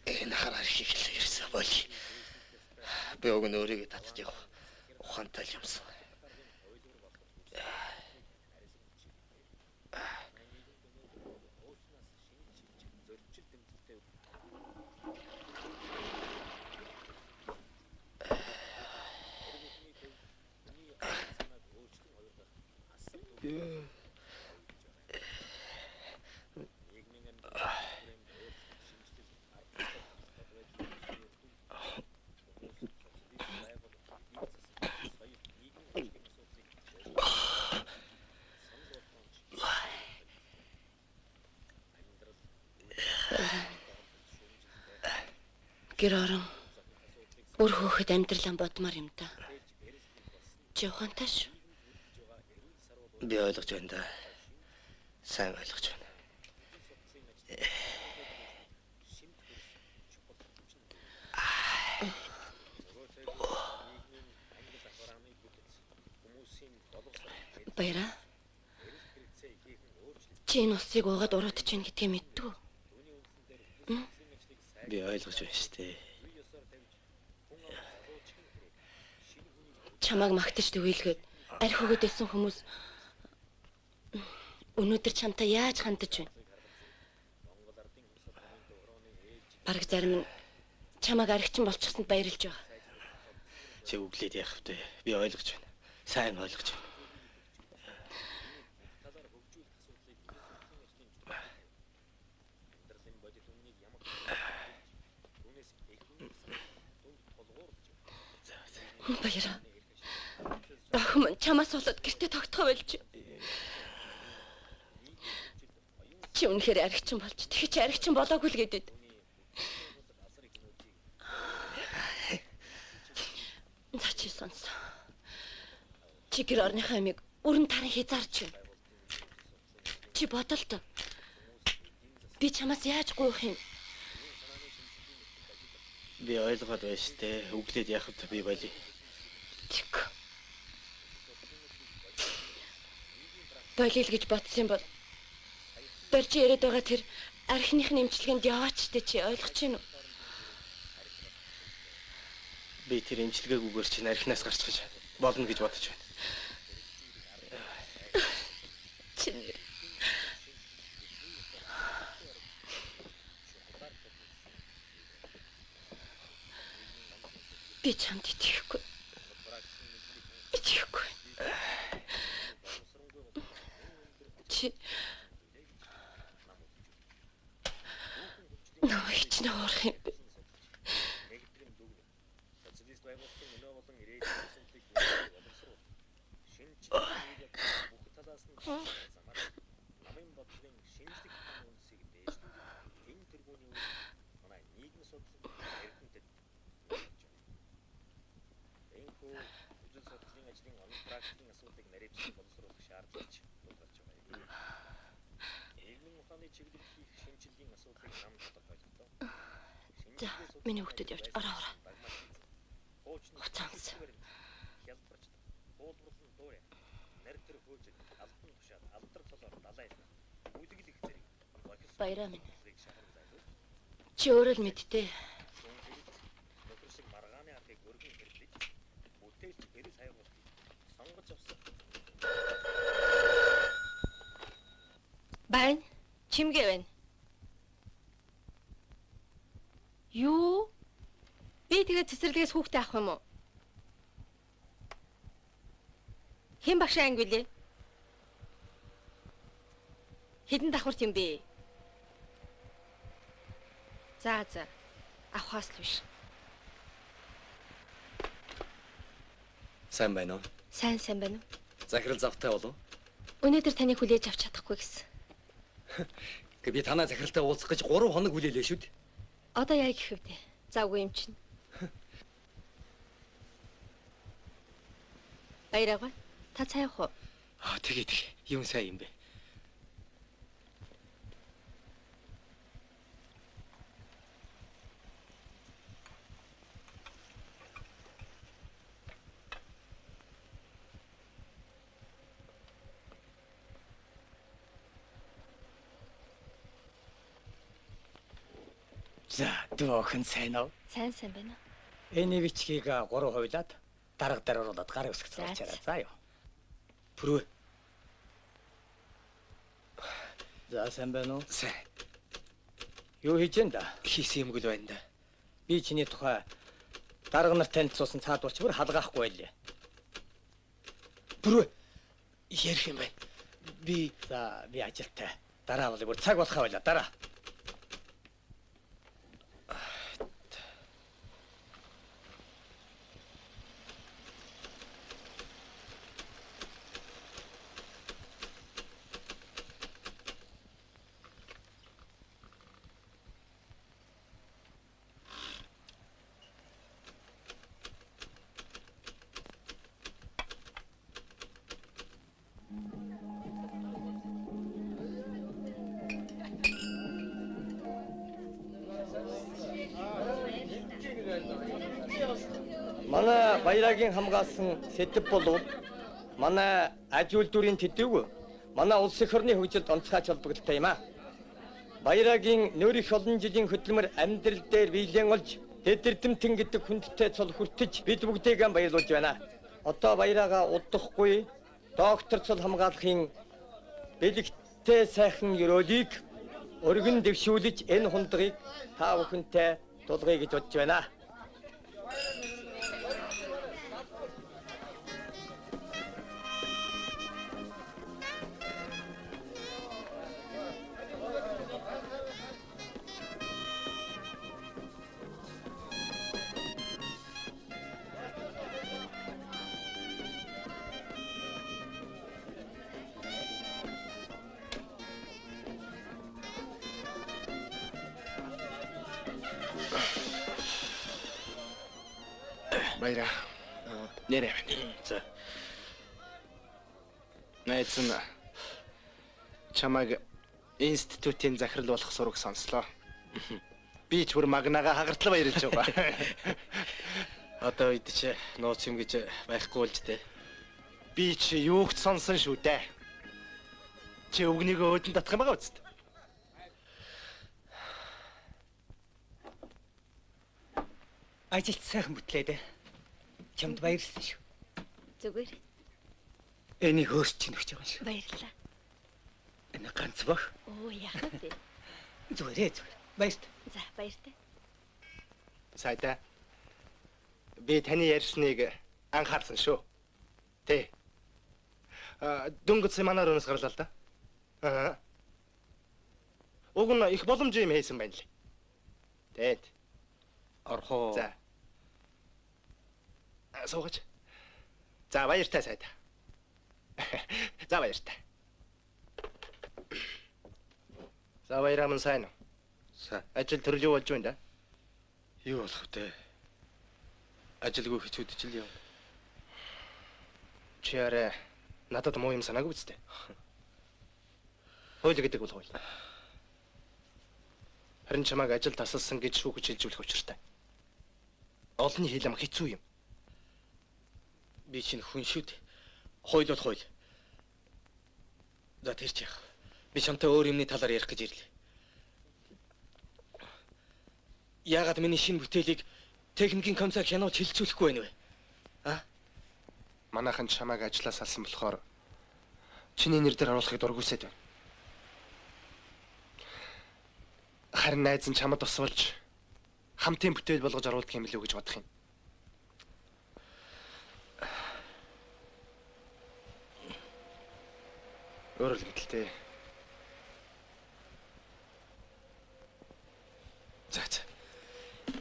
Энэ хараа хийх ирсэн Би уг нь өөрийгөө татж явах ухаантай л юмсан. Гэр орон үр хөөхд амьдралаа бодмоор юм да. Чи ухаантай шүү. Би ойлгож байна да. Сайн ойлгож байна. Баяра. Чи энэ усыг уугаад уруудж байна гэдгийг мэдтүү. Би ойлгож байна шүү дээ. Чамайг магтаж төвөөлгээд арх өгöd ирсэн хүмүүс өнөөдөр чамтай яаж хандаж байна? Бараг зарим нь чамайг архичин болчихсонд баярлж байгаа. Чи үглээд яах вэ? Би ойлгож байна. Сайн ойлгож байна. Баяра. Охин чамаас болоод гэртээ тогтхоо болж. Чи үнэхээр архичин болж. Тэгэх чи архичин болоогүй л гэдэг. За чи сонс. Чи гэр орныхаа амиг өрн тарын хязаарч байна. Чи бодолтой. Би чамаас яаж гуйх юм? Би ойлгоод байна шүү дээ. Үглээд яах вэ би болий. Тэг. Болил гэж бодсон бол барьж яриад байгаа тэр архиных нэмчлэгэнд яваач дээ чи ойлгож байна уу? Би тэр эмчилгээгүйгээр чинь архинаас гарчиж болно гэж бодож байна. Чи би чамд итгэхгүй. Итгэхгүй. Чи нөө хичнээн уурах юм бэ? За, миний хүүхдүүд явж ороо. Хуцаанс. Баяраа минь. Чи өөрөө л мэдтээ. Байна. Чимгээ байна. Юу? Би тэгээд цэцэрлэгээс хүүхдээ авах юм уу? Хэн багш анги билээ? Хэдэн давхар юм бэ? За. Авахаас л биш. Сайн байна уу? Сайн байна уу? Захирал завтай болов? Өнөөдөр таныг хүлээж авч чадахгүй гэсэн. Би танаа захиралтай уулзах гэж 3 хоног хүлээлээ шүү дээ. Одоо яа гэх вэ? Завгүй юм чинь. Баяраа. Та цай явах уу? Тэгээ. Юм сайн юм бэ. За, дөө охин сайн уу? Сайн байна. Энэ бичгийг 3 хуйлаад дарга дээр оруулаад гар үсгэж цаачаарай. За юу. Бүрөө. За сайн байна уу? Сайн. Юу хийж энэ да? Хийсэн юмгүй л байна да. Би чиний тухай дарга нарт танилцуулсан цаадуулч бүр халгаахгүй байлээ. Бүрөө. Ярих юм байна. Би ажилтай. Дараа бол бүр цаг болохоо байла. Дараа. манай баярагийн хамгаалсан сэдэв болов манай аж үйлдвэрийн төдийгүй манай улс эх орны хөгжилд онцгой холбогдолтой юм а. Баярагийн нөөрих олон жилийн хөдөлмөр амьдрал дээр биелэн олж дэдэрдэмтэн гэдэг хүндтэй цол хүртэж бид бүгдийг баярлуулж байна. Одоо баяраага удахгүй доктор цол хамгаалахын бэлэгтэй сайхан ёроолыг өргөн дэвшүүлж энэ хундагыг та бүхэнтэй дулгая гэж бодож байна. Баяра. Нэрээ байна. За. Найзан чамайг институтын захирал болох сураг сонслоо. Би ч бүр магнага хагартлаа баярлж байгаа. Одоо үед чи нууц юм гэж байхгүй болж тээ. Би ч юуг ч сонсон шүү дээ. Чи өвгнийгөө өөдөн татах юм байгаа үст. Ажилт сайхан бүтлээ дээ. Чамд баярлсан шүү. Зүгээр. Энийг өөрч чинь өгч байгаа юм шүү. Баярлалаа. Энэ ганц баг. Оо яхаа тий. Зүгээр. Баярт. За баяртай. Сайдаа. Би таны ярьсныг анхаарсан шүү. Тэ. Дөнгөж семинар өнөөс гарлаа л да. Уг нь их боломж юм хийсэн байна лээ. Тээд. Орхоо. За. Суугач. За баяртай сайдаа. За баяртай. За баярам сайн уу? Сайн. Ажил төрөл юу болж байна да? Юу болох вэ? Ажилгүй хэцүүдэж л яв. Чи арай надад муу юм санаагүй биз дээ. Хууль гэдэг бол хууль. Харин чамайг ажил тасалсан гэж шүүгэж хэлжүүлэх учиртай. Олонний хилэм хэцүү юм. Би чинь хүн шүү дээ. Хууль бол хууль. За тэр чи яах. Би чамтай өөр юмны талаар ярих гэж ирлээ. Яагаад миний шинэ бүтээлийг техникийн комиссар хянуулж хилцүүлэхгүй байна вэ? Манайхан чамайг ажлаас салсан болохоор чиний нэр дээр оруулахыг дургүйсэд байна. Харин найз нь чамд тусвалж хамтын бүтээл болгож оруулах юм билүү гэж бодох юм. Өөрөөр хэлбэл За.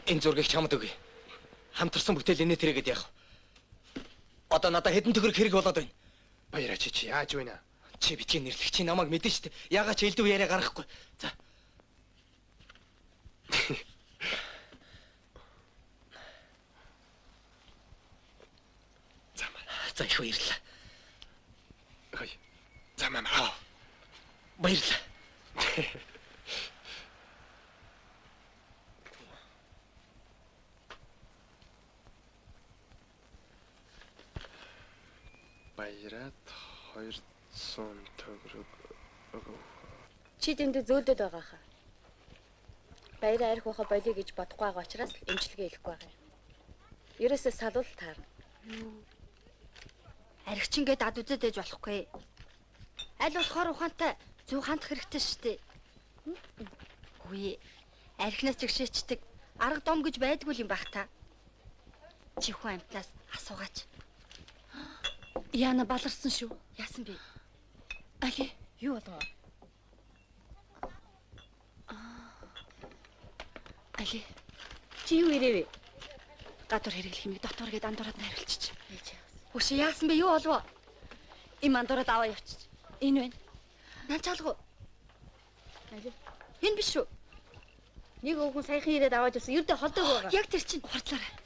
Энэ зургийг чамд өгье. Хамтарсан бүтээл инээ тэрэгэд яах вэ? Одоо надад хэдэн төгрөг хэрэг болоод байна. Баяраа чи яаж байна? Чи битгий нэрлэгч намайг мэдэн штэ. Яагаад ч элдв яриа гаргахгүй. За. За их баярлалаа. Хөөе. За маа. Баярлалаа. Баяраад 200 төгрөг өгөв. Чи дэндээ зөөлдөд байгаа хаа. Баяраа арих байхаа болиё гэж бодохгүй байгаа учраас л эмчилгээ хийхгүй байгаа юм. Ерөөсөө салуул таар. Аригчингээд ад үзэд ээж болохгүй. Аль болохоор ухаантай зөв хандах хэрэгтэй шүү дээ. Үгүй. Архинаас жигшээчдэг арга дом гэж байдгүй юм байх та. Чихүү амтнаас асуугаач. Яна баларсан шүү. Яасан бэ? Али, юу болов? Али, чи юу ирээвэ? Гадуур хэрэглэх юмыг дотор гээд андуураад найруулчих. Үгүй яасан бэ? Юу болов? Им андуураад аваа явчих. Энэ байна. Нанчаалгүй. Али. Энэ биш үү? Нэг өвгөн саяхан ирээд аваад явсан. Ердөө холдог байгаа. Яг тэр чинь хурдлаарай.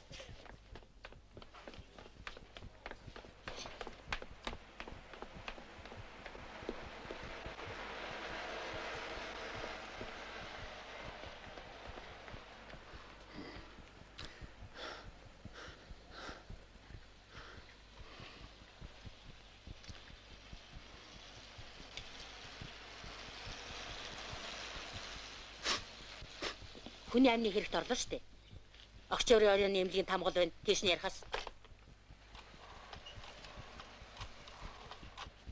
Хүний амны хэрэгт орлоо штэ. Огчорын оройн нэмлийн тамгал байна. Тийш нь ярихаас.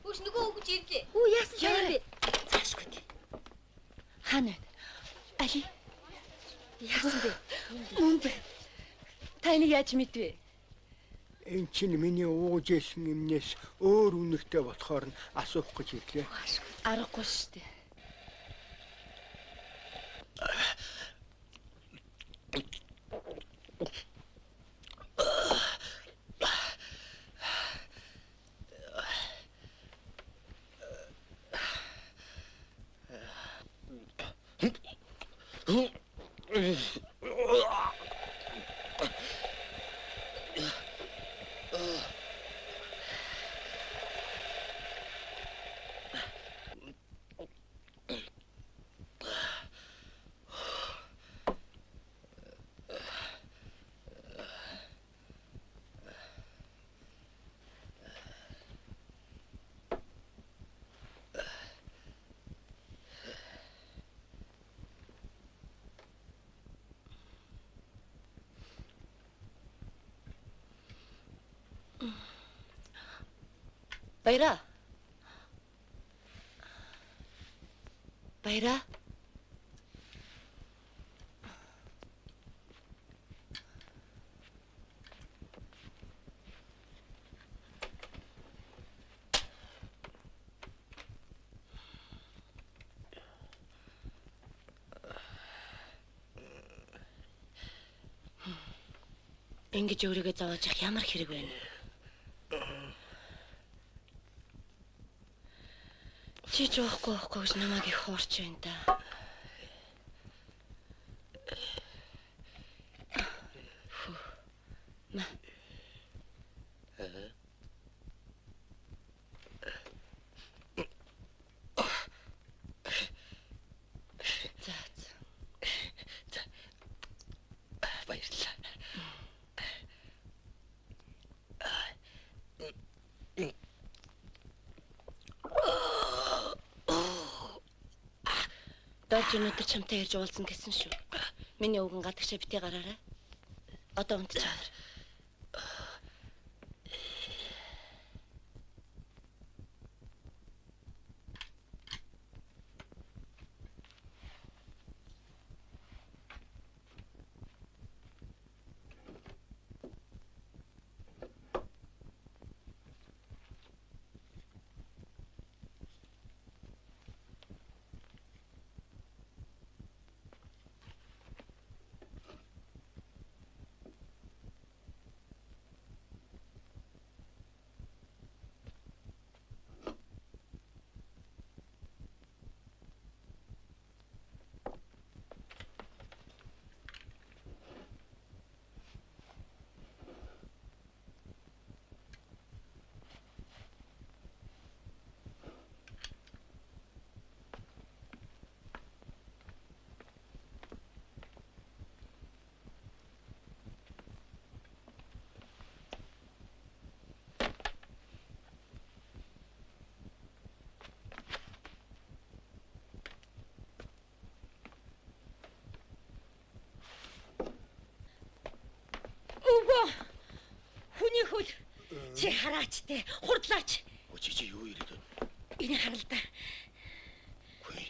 Үш нөгөө өгч ирлээ. Үу яасан сайн бэ? Цаашгүй. Хаана вэ? Али. Яасан бэ? Мөн бэ. Та энийг яаж мэдвэ? Энэ чинь миний ууж исэн юмнээс өөр үнэтэй болохоор нь асуух гэж ирлээ. Аргагүй шүү дээ. Баяра. Баяра. Ингэж өөрийгөө зовоож явах ямар хэрэг байна? Чи ч уухгүй гэж намайг их хуурч байна да. Ма. Баярлалаа. Дооч өнөдөр чамтай ирж уулзсан гэсэн шүү. Миний өвгөн гадагшаа битгий гараарай. Одоо унтчихаар. Чи хараач те. Хурдлаач. Өчигч юу ирээд байна? Энийг харал да. Үгүй.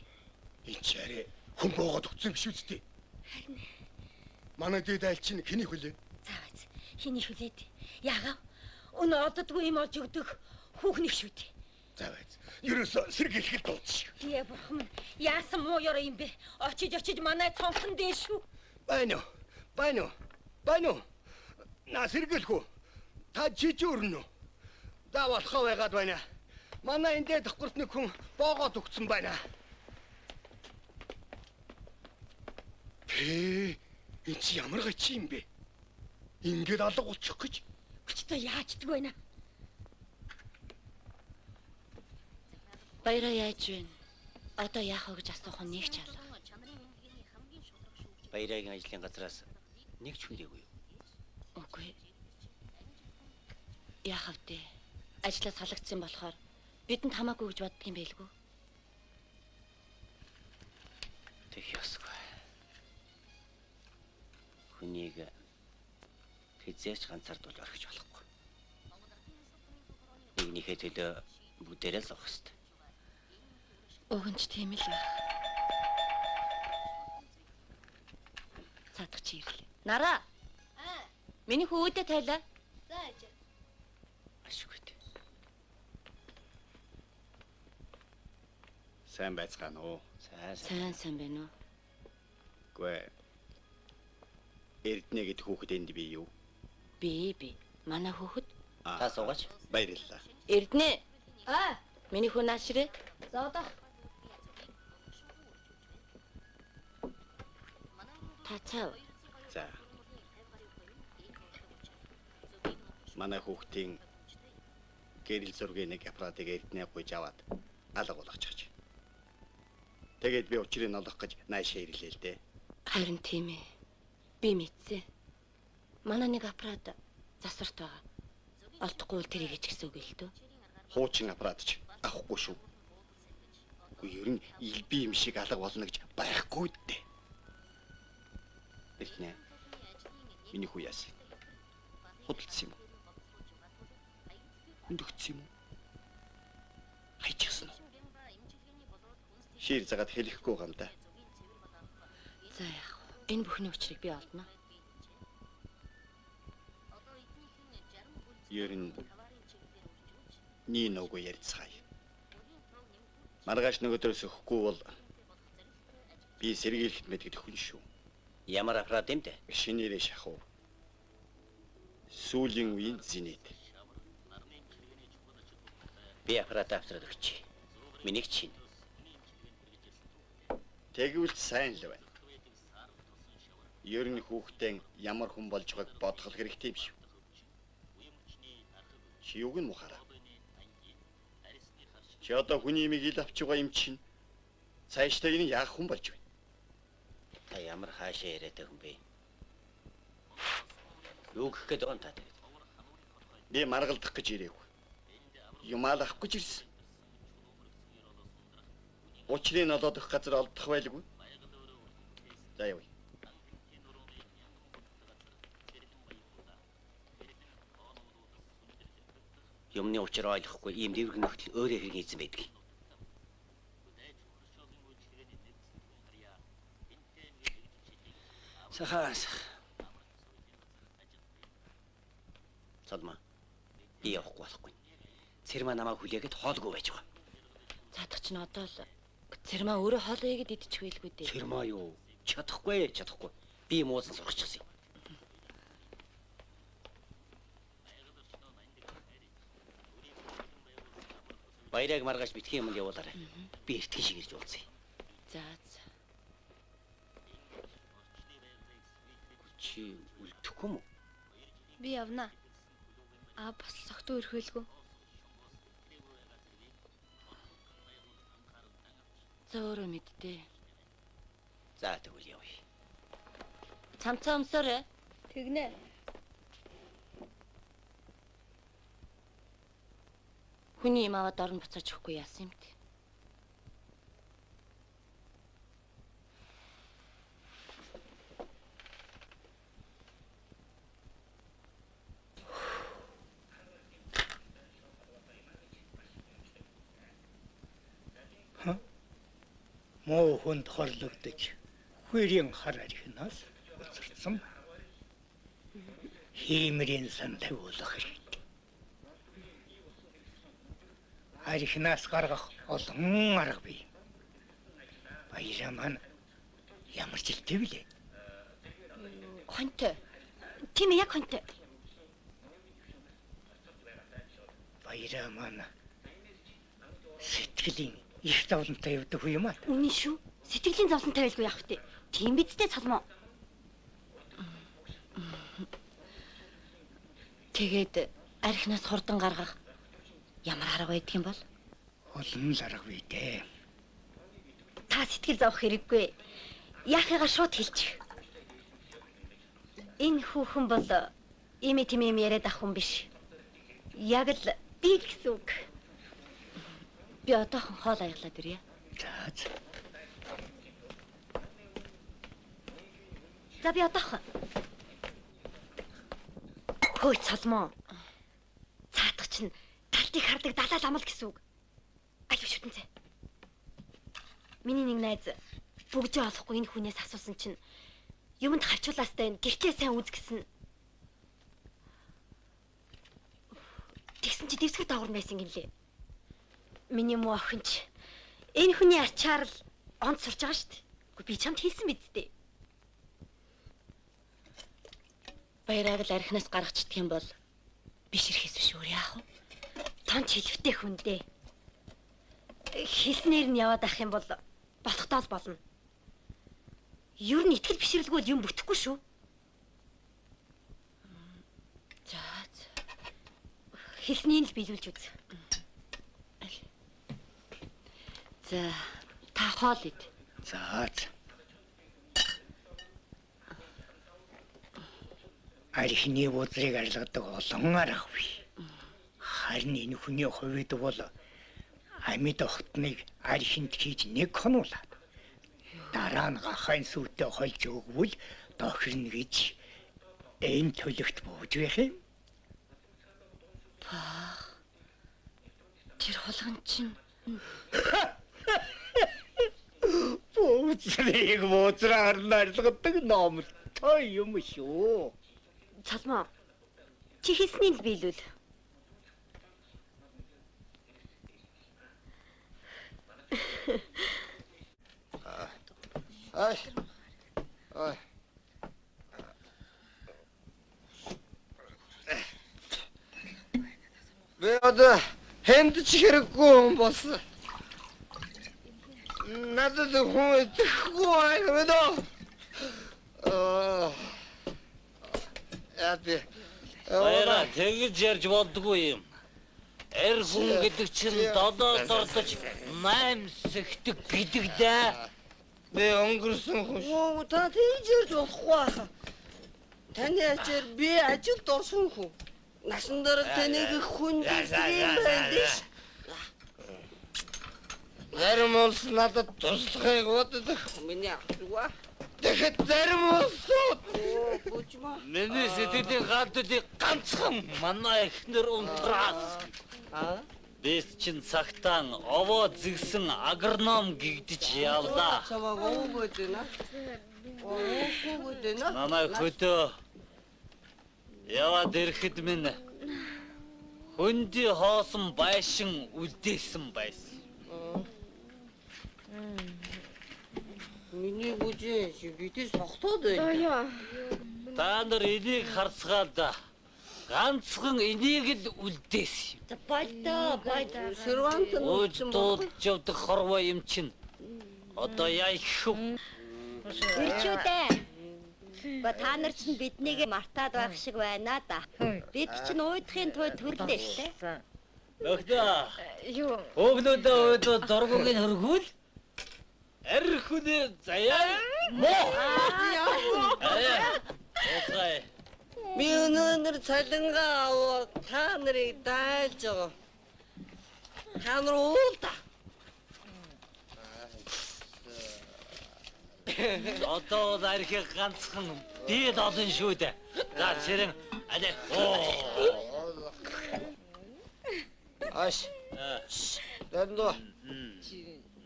Энэ ч арай хүн боогод өгсөн биш үстэй. Харин Манай дээд айл чинь хэний хөлөө? заавал хиний хүлээд. Яагав? Өнөө оддгүй юм олж өгдөг хүүхнийг шүү дээ. Заавал. Ерөөсө сэргийлэхэд дуудчих. Яа бурхан минь. Яасан муу ёроо юм бэ? Очиж манай цонхон дээр шүү. Байна уу? На сэргийлэхүү. Та жиж өрнө. Да болохоо байгаад байна. Манай энэ дээд давхарт нэг хүн боогоод өгсөн байна. Энэ чи ямар гачи юм бэ? Ингээд алга болчих гэж. Өчтөө яачдаг байна. Баяраа яаж байна? Одоо яах вэ гэж асуух нь нэг ч алга. Баярагийн ажлын газраас нэг ч хүлээгүй юу? Үгүй. Яах вэ? Ажлаас халагдсан болохоор бидэнд хамаагүй гэж боддог юм байлгүй. Тэг ясгүй. Хүнийг хизээч ганцаардуулж орхиж болохгүй. Нэгнийхээ төлөө бүгдээрээ л авах хэрэгтэй. Уг нь ч тийм л байх. Цаадах чи ирлээ. Нараа. Миний хүүдээ тайлаа. За ээж. Ашгүй. Сайн байцгаана уу? Сайн байна уу? Гүй. Эрдэнэ гэдэг хүүхэд энд би юу? Би. Манай хүүхэд. Та суугач. Баярлалаа. Эрдэнэ. Миний хүү наашрээ. За одоо. Тацаа. За. Манай хүүхдийн гэрэл зургийн нэг аппаратыг эрдэнэ гуйж аваад алга болгочих. Тэгээд би учрыг олох гэж наашаа ирлээ л дээ. Харин тийм ээ. Би мэдсэн. Манай нэг аппарат засварт байгаа. Олдохгүй бол тэрийг ч гэсэн үг л дөө. Хуучин аппарат ч авахгүй шүү. Үгүй ер нь илби юм шиг алга болно гэж байхгүй дээ. Эхнээ. Миний хүү яасан? Худалдсан юм уу? Хөндөгдсөн юм уу? Хайчихсан уу? Шир загаад хэлэхгүй байгаа юм да. За яах вэ? Энэ бүхний учрыг би олдно. Ер нь нөөгүй ярьцгаая. Маргааш нөгөөдрөөс өгөхгүй бол би сэргийлэхэд мэддэг хүн шүү. Ямар аппарат юм бэ? Шинээрээ шахав. Сүүлийн үеийн зинэд. Би аппарат авчраад өгч. Миний чинь. Тэгвэл сайн л байна. Ер нь хүүхдэн ямар хүн болж байгааг бодох хэрэгтэй биш. Чи юуг нь мухаараа? Чи одоо хүний имийг ил авч байгаа юм чинь цаашдаа энэ яах хүн болж байна? Та ямар хаашаа яриад байгаа юм бэ? Юу гэх гээд байгаа та тэгээд? Би маргалдах гэж ирээгүй. Юмаа авах гэж ирсэн. Учрыг олоод өгөх газар олдох байлгүй. За явъя. Юмны учир ойлгохгүй ийм дэврэг нөхцөл өөрөө хэрэг хийсэн байдаг. Сахаас. Садма. Би явахгүй болохгүй. Цэрмаа намайг хүлээгээд хоолгүй байж байгаа. Цаадах чинь одоо л цэрмаа өөрөө хоол игээд идчих байлгүй дээ. Цэрмаа юу? Чадахгүй. Би муусан сурчихсан юм. Баяраг маргааш битгий юмд явуулаарай. Би эртхэн шиг ирж уулзъя. За. Чи үлдэхгүй юм уу? Би явна. Бас согтуу өрхөөлгөө. За өөрөө мэддээ. За тэгвэл явъя. Цамцаа өмсөөрэй. Тэгнэ. Хүний юм аваад орон буцааж өгөхгүй яасан юм бэ? муу хүнд хорлогдож хүрийн хар архинаас уцарсан. Хиймэрийн сан тавиулах хэрэгтэй. Архинаас гаргах олон арга бий. Баяраа маань ямар жилтэй вүлээ? Хонтой. Тийм яг хонтой. Баяраа маань сэтгэлийн их зовлонтой явдаг үе юм аа. Үнэн шүү. Сэтгэлийн зовлонтой байлгүй явах тий. Тийм бидтэй цалмоо. Тэгээд архинаас хурдан гаргах ямар арга байдаг юм бол? Олон л арга бий дээ. Та сэтгэл зовох хэрэггүй. Яахыгаа шууд хэлчих. Энэ хүүхэн бол ими тимим яриад ах хүн биш. Яг л би гэсэн үг. Би одоохон хоол аяглаад ирье. За. За би одоохон. Хөөе цалмоо. Цаатах чинь талтыг хардаг далаа ламал гэсэн үг. Аюу шүтэнцээ. Миний нэг найз бүгжээ олохгүй энэ хүнээс асуусан чинь юмд хавчуулаастай гэртээ сайн үз гэсэн. Тэгсэн чи дэвсгэр даавар байсан гинлээ. Миний муу охинч энэ хүний ачаар л онд сурч байгаа шүү дээ. Гэхдээ би чамд хэлсэн биз дээ. Баяраг л архинаас гаргачдг юм бол биш ирэхээс биш өөр яах вэ? Тонч хэлвтэй хүн дээ. Хэлснээр нь яваад ах юм бол болохдоо л болно. Юу н итгэл бишрэлгүй юм бүтэхгүй шүү. За. Хэлснийг л биелүүлж үз. За, та хоол ид. За. Архины уудрыг арилгадаг олон арга бий. Харин энэ хүний хувьд бол амьд охтныг архинд хийж нэг хонуулаад дараа нь гахайн сүтээ хольж өгвөл дохирно гэж энэ төлөвт бууж байх юм. Тэр хулган чинь Бууцрыг бууцраар арилгадаг номтой юм шүү. Цалмаа. Чи хэлснийг л биелүүл. Ай. Би одоо хэнд ч хэрэггүй юм болсон. Надад хүн идэхгүй юм даа. Яа. Баяраа тэгж ярьж болдгүй юм. Эр хүн гэдэг чинь додоо дордож 8 сэгдэг гэдэг дээ. Би өнгөрсөн хүн. Оо та тэгж ярьж болохгүй хаа. Таны ачаар би ажилд орсон хүн. Насан дараа таныг хүн гэдэг юм байна дэш. Зарим улс надад туслахыг боддог. Миний ахлаа. Тэгэхэд зарим улсууд Миний сэтгэлийн гадуудыг ганцхан манай эхнэр унтраад. Бис чин цагтаан овоо згсэн агроном гэгдэж явлаа. Чамаг уугүй дээ. Уугүй дээ. Манай хөдөө яваад ирэхэд минь хөнди хоосон байшин үлдээсэн байсан. Миний бүжээ бидээс согтоод байна. Та нар энийг харцгаад ганцхан энийг л үлдээсэн. Баятаа. Сервант Өөдөөд явдаг хорвоо юм чинь. Одоо яа их шүү. Ирчүүдээ. Ба та нар чинь биднийг мартаад байх шиг байна да. Бид чинь уйдахын тулд төрлөө шүү дээ. Нөхдөө. Юу? Өглөөдөө өөдөө дургугийн хөргүүл. Эрхүнэ заяа. Моо. Окей. Би өнөөдөр цалингаа аваад та нарыг дайлж байгаа. Та нар уулда. Одоо архи ганцхан дээд олон шүү дээ. За сэрэн аль. Аш. Дэндо.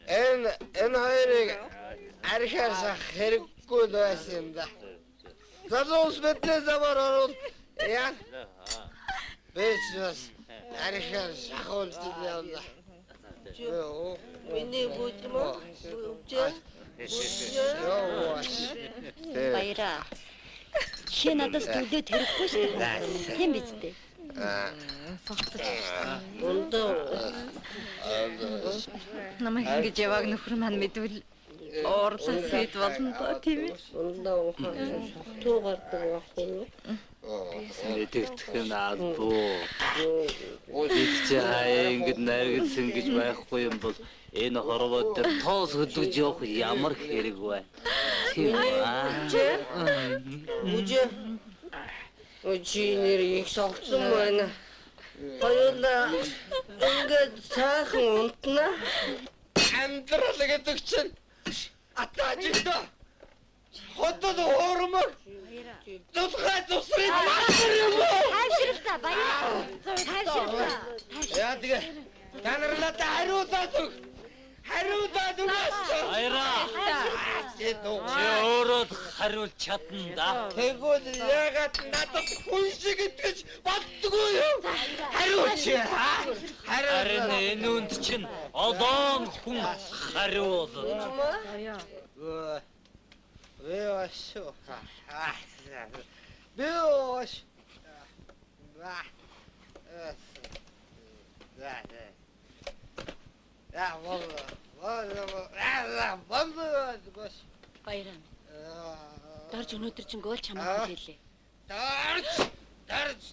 Энэ Энэ хоёрыг архиасах хэрэггүй л байсан юм да. Залуус бидний замаар орвол яа? Бэс бас архиас ахуулдаг юм да. Миний бүдмө Баяраа. Чи надаас төлөөд хэрэггүй шүү дээ. Тийм биз дээ. Намайг ингэж явааг нөхөр маань мэдвэл уурлах сэт болно доо тийм ээ. Тугардаг байхгүй. Мэдэгдэх нь албуу. Чи хаяа ингэж найрагдсан гэж байхгүй юм бол энэ хорвоо дээр тоос хөдөлж явах ямар хэрэг вэ? Тийм аа. Үжи. Үжи нэр их сонгосон байна. Хоёулаа ингээд сайхан унтна. Амьдрал гэдэг чинь атажигдо. Хотод уурмаг. Тусгай тусрын мастер юм уу? Хайширфта баяраа. Хайширфта. Яа тэгээ. Танарлаад хариулаад өг. Хариулаад өгөөч. Баяраа. Чи өөрөө хариулж чадна да. Тэгвэл ягаад надад хүн шиг итгэж боддгоо юу? Хариулж. Харин энэ үнд чинь одоон хүн хариул. Бэвашо. Бэваш. Баяраа. Дарж өнөөдөр чинь гол чамаа хэлээ. Дарж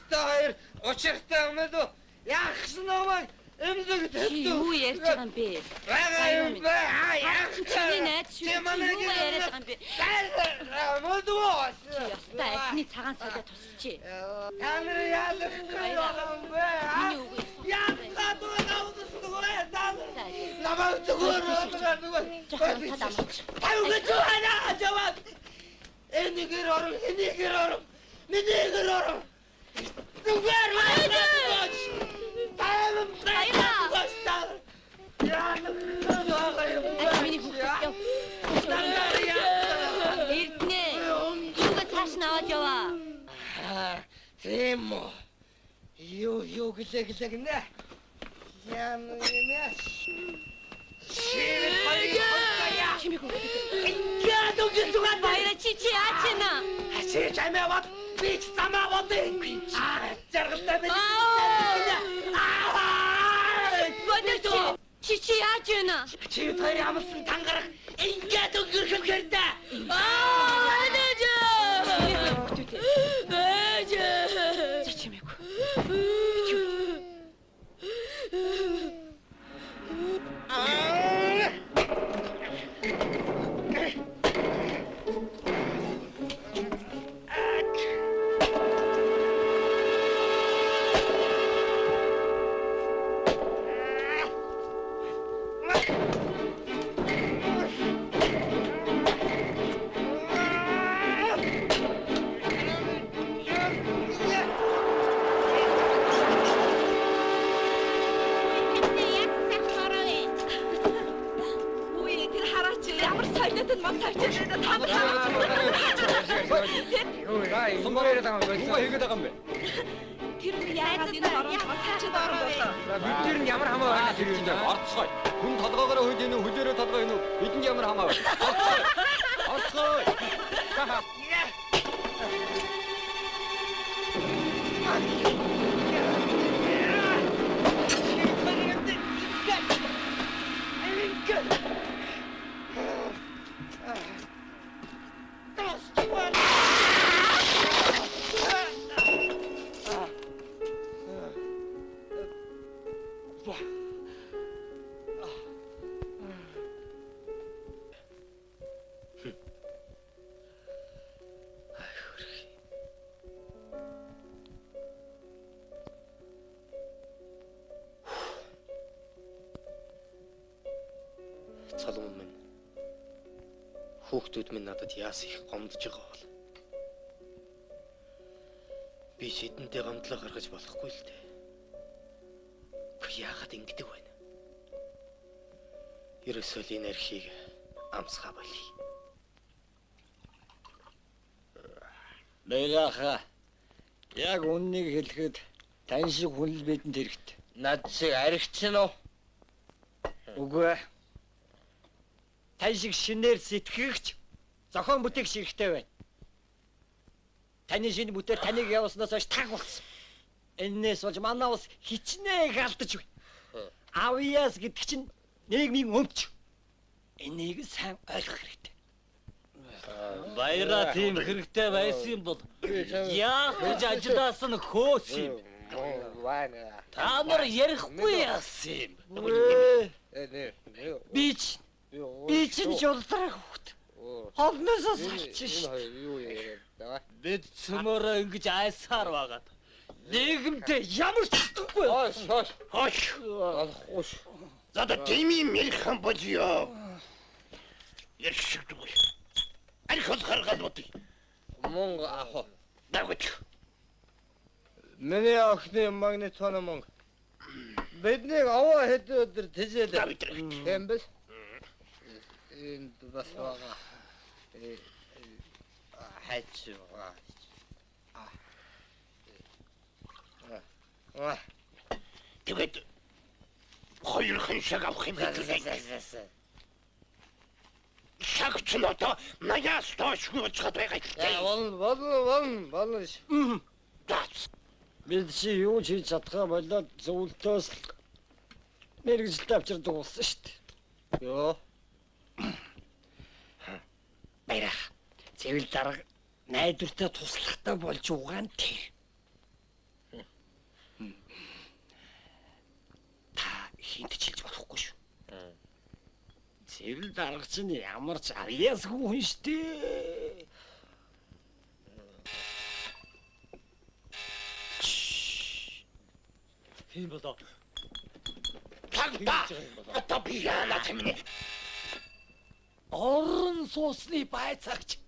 таар очиртай юм уу? Яахсан намайг эмзэг Чи юу ярьж байгаа юм бэ? Бага юм бэ? Чиний найз шүү. Чи юу яриад байгаа юм бэ? Модвоо. Чи ястаа эхний цагаан солио тусчи. Та нар яалах юм бэ? Яагаад дуусахгүй таа? Намайг зүгээр Тайвгаж хана жаваад. Энийгэр орон, энийгэр орон. Минийгэр орон. Зүгээр байна. Тайван баяраа. Яа, миний хүүхэд. Эрдэнэ. Юугаа цааш наваад яваа. Тийм үү. Юу гэлэгнэ. Яа нэ. Чимээ хүүхэд. Яа дугтугад Баяраа чи яачна? Чи чамайваад би самааваад. Жаргалтай байна. Бодож чи яаж байна? Чи тэр ямарсан тангараг ингээд өнгөрөх хэрэгтэй. Нэж. Чимээгүй. 누가 해결당한 배? Бидний ямар хамаа байна тэр юм даа. Орцгой. Хүн толгоогоор хөлөөнө хөлөөрөө толгой энэ бидний ямар хамаа байна. Орцгой. Залуу минь хүүхдүүд минь надад яас их гомдож байгаа бол би шидэнтэй гомдлоо гаргаж болохгүй л дээ. Яагаад ингэдэг вэ? Ерөөсөө л энэ эрхийг амсгаа болъё. Баялааха. Яг үннийг хэлэхэд тань шиг хүн л бидэнд хэрэгтэй. Над шиг аригчин уу? Үгүй. Тань шиг шинээр сэтгэгч зохион бүтээгч хэрэгтэй байна. Таны шинэ бүтээр таныг явуулснаас хойш таг болсон. Эннээс болж манай ус хичнээн алдаж байна. Авьяас гэдэг чинь нийгмийн өмч. Энийг сайн ойлгох хэрэгтэй. Баяраа тийм хэрэгтэй байсан бол яах гэж ажлаас нь хөөс юм. Та нар ярихгүй яасан юм. Би чинь жолдрах хөхт. Ховносоо сарчиш. Бид цөмөрөө ингэж айсаар байгаад. Нийгэмдээ ямар ч утгагүй. Хоош. За да тими мэлхэн болё. Яршигдгүй. Архол гаргаад бод. Монго ахо. Дагвч. Миний охины магнитоны монго. Бидний аваа хэд өдөр тэжээлээ. Тийм биш? Энд бас байгаа. Хайчгаа. Тэгээд хоёр хэншиг авах юм гэлээ. Шагч нь одоо 80-аас доош хөөцгöd байгаа юм. Болно. Бид чи юу ч хийж чадхаа болоод зөвлөлтөөс мэрэгжилтэй авчирдаг болсон шүү дээ. Йоо. Баярах. Зэвэл дарга найдвартай туслахтай болж угаан тэр. Та хинт ч хэлж болохгүй шүү. Зэвэл дарга чинь ямар ч авьяасгүй хүн шүү дээ. Тийм болоо. Тагта. Одоо би яана тэмнэ. Орон суусны байцаагч.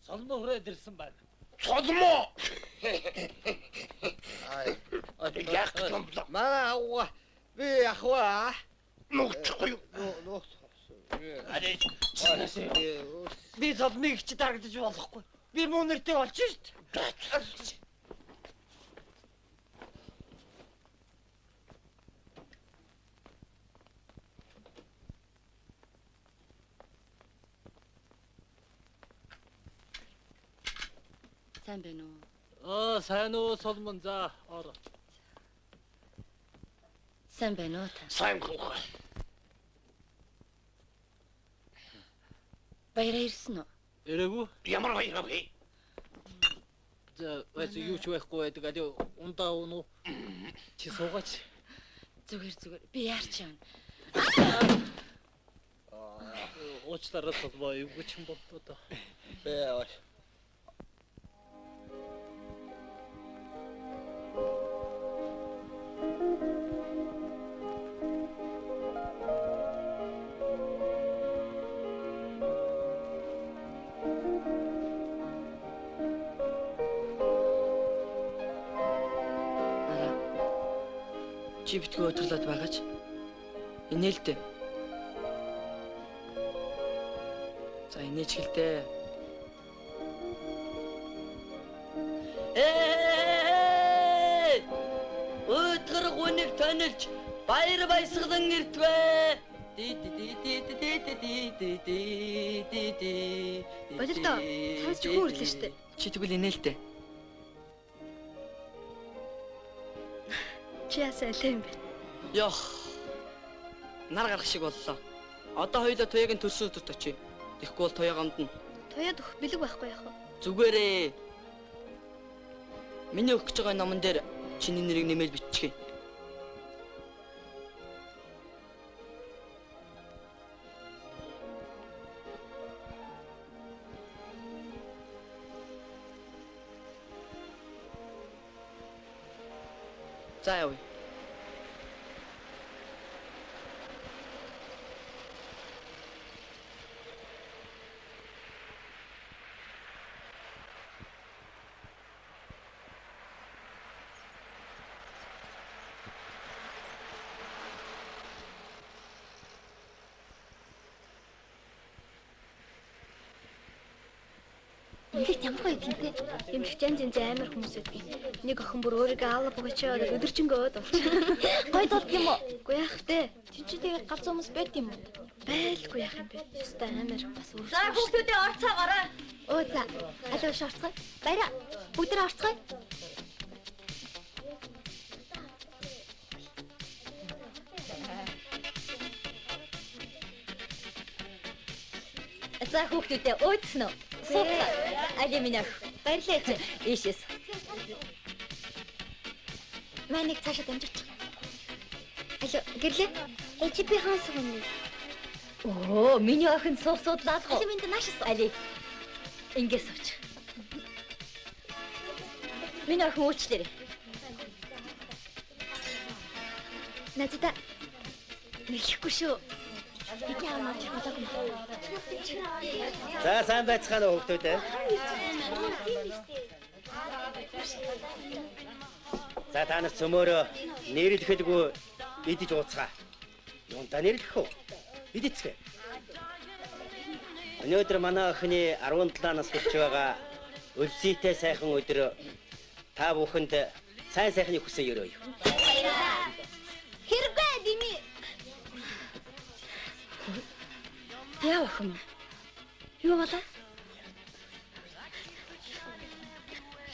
Солмо хүрээд ирсэн байна. Солмо. Яг юм блаа. Манай аваа. Би ахваа. Нүгчгүй. Би солмыг ч дарагдаж болохгүй. Би муу нэртэй болж шít. Сайн байна уу? Сайн уу Соломон за ор. Сайн байна уу та? Сайн хөө. Баяраа ирсэн үү? Ирээгүй. Ямар баяраа вэ? За вэс юу ч байхгүй байдаг. Аа ундаа уу? Чи суугаач. Зүгээр. Би яарч явна. Уучлаарай Соломон юу ч юм болоо да. Бээ. Чи битгий өдөрлөд байгаач. Инээлдэ. За инээч хэлдэ. Өдөр гүнийг тонилж баяр баясгалан иртвэ. Болилдоо. Цаас ч хөөрлөө штэ. Чи тэгвэл инээлдэ. Чи яасан аль юм бэ? Йох. Нар гарах шиг боллоо. Одоо хоёулаа туяагийн төрсөн өдөрт очие. Тэгэхгүй бол туяа гамдна. Туяад өгөх бэлэг байхгүй яах вэ? Зүгээрээ. Миний өгч байгаа номон дээр чиний нэрийг нэмэл биччихье. За явъя. Ингээд ямар гоё юм те. Эмч зэн амар хүмүүс байдаг. Нэг охин бүр өөрийгөө аалга богочоод өдөржингөө дурч. Гоё дурд юм уу? Үгүй яах те. Чи тэгээд галзуу хүмүүс байд юм уу? Байлгүй яах юм бэ? Өстой амар бас өөр. За хүүхдүүдээ орцоогоорой. Оо за. Алуу шорцгой. Баяра. Бүгд орцгой. За хүүхдүүдээ ууцсан уу? Сууцгаа. Али минь ах. Баярлалаа чи. Ийшээс. Маник цаашаа дамжиж. Алуу гэрлээ. Чи би хаан сугна. Оо, миний охин суусуудлаад гоо. Али минь наашаас. Али. Ингээс авч. Миний охин уучлаарай. Надад нэхэхгүй шүү. Би яамаа ч болоогүй. За сайн байцгаана уу хүүхдүүд. За та нар цөмөөрөө нэрлэхэлгүй идэж ууцгаа. Юунда нэрлэх үү? Идэцгээ. Өнөөдөр манай охины 17 нас хүрч байгаа өлзийтэй сайхан өдөр та бүхэнд сайн сайхны хүсээ өрөөё. Хэрвээ дими. Яа охин. Юу болоо?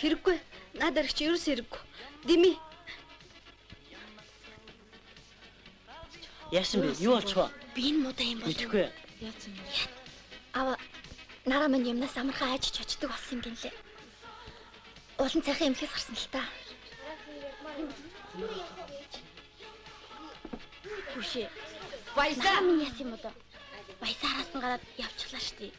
Хэрэггүй. Надад ч ерөөс хэрэггүй. Дими. Яасан бэ? Юу болчихвоо? Би энэ муудаа юм бол. Мэдхгүй. Яасан юм? Ава нараа минь юмнаас амархан айжиж очдөг болсон юм гинлээ. Уулын цайхан эмхээс гарсан л та. Хүшээ. Баясаа минь яс юм уу? Баясаараас нь гараад явчихлаа штий.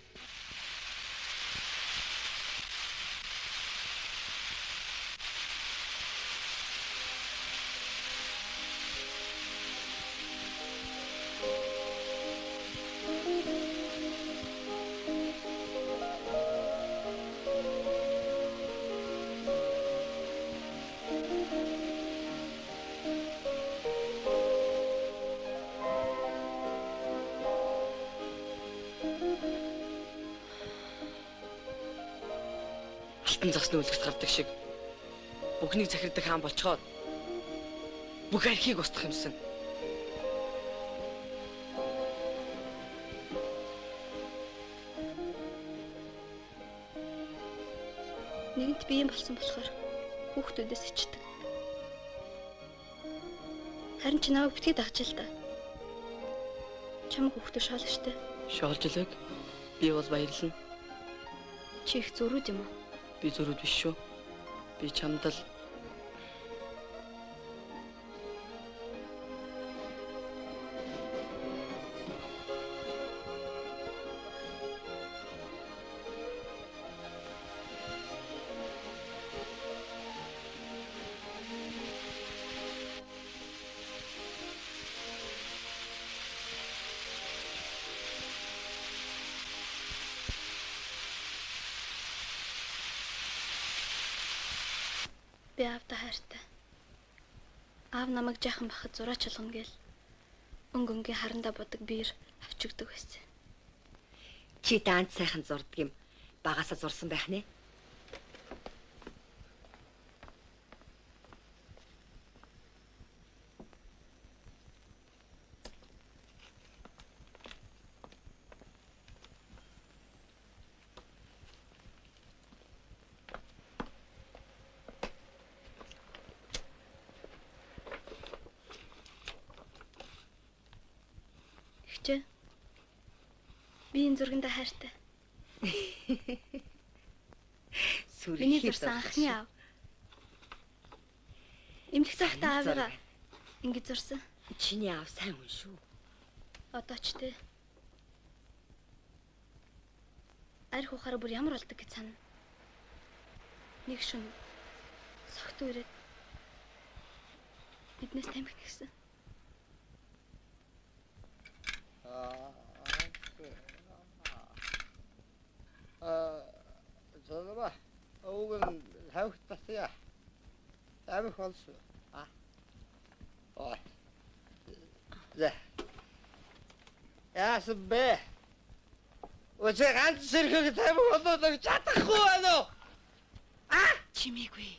Алтан засны үлгэрт гардаг шиг бүхнийг захирдаг хаан болцоход бүх архийг устгах юмсан. Нэгэнт би юм болсон болохоор хүүхдүүдээс ичдэг. Харин чи намайг битгий дагч л да. Чамд хүүхдээ шоолно штэ. Шоолж илэг. Би бол баярлна. Чи их зөрүүд юм уу? Би зөрүүд биш шүү. Би чамд л би аавда хайртай. Аав намайг жаахан бахад зураач болгоно гээл өнгөнгийн харандаа будаг биер авч өгдөг байсан. Чи даанч сайхан зурдаг юм. Багасаа зурсан байх нэ? Би энэ зурганда хайртай. Миний зурсан анхны аав. Эмнэлэг сайхтаа аавыгаа ингэж зурсан. Чиний аав сайн хүн шүү. Одоо ч тий. Арх ухаараа бүр ямар болдог гэж санана. Нэг шөнө согт үрээд биднээс тамхи гисэн. 저놈아, 오근 해봤어야. 다음에 걸수. 네. 야, 선배. Өчиг ганц сэрхэг тамиг болоод чадахгүй байна уу? Чимээгүй.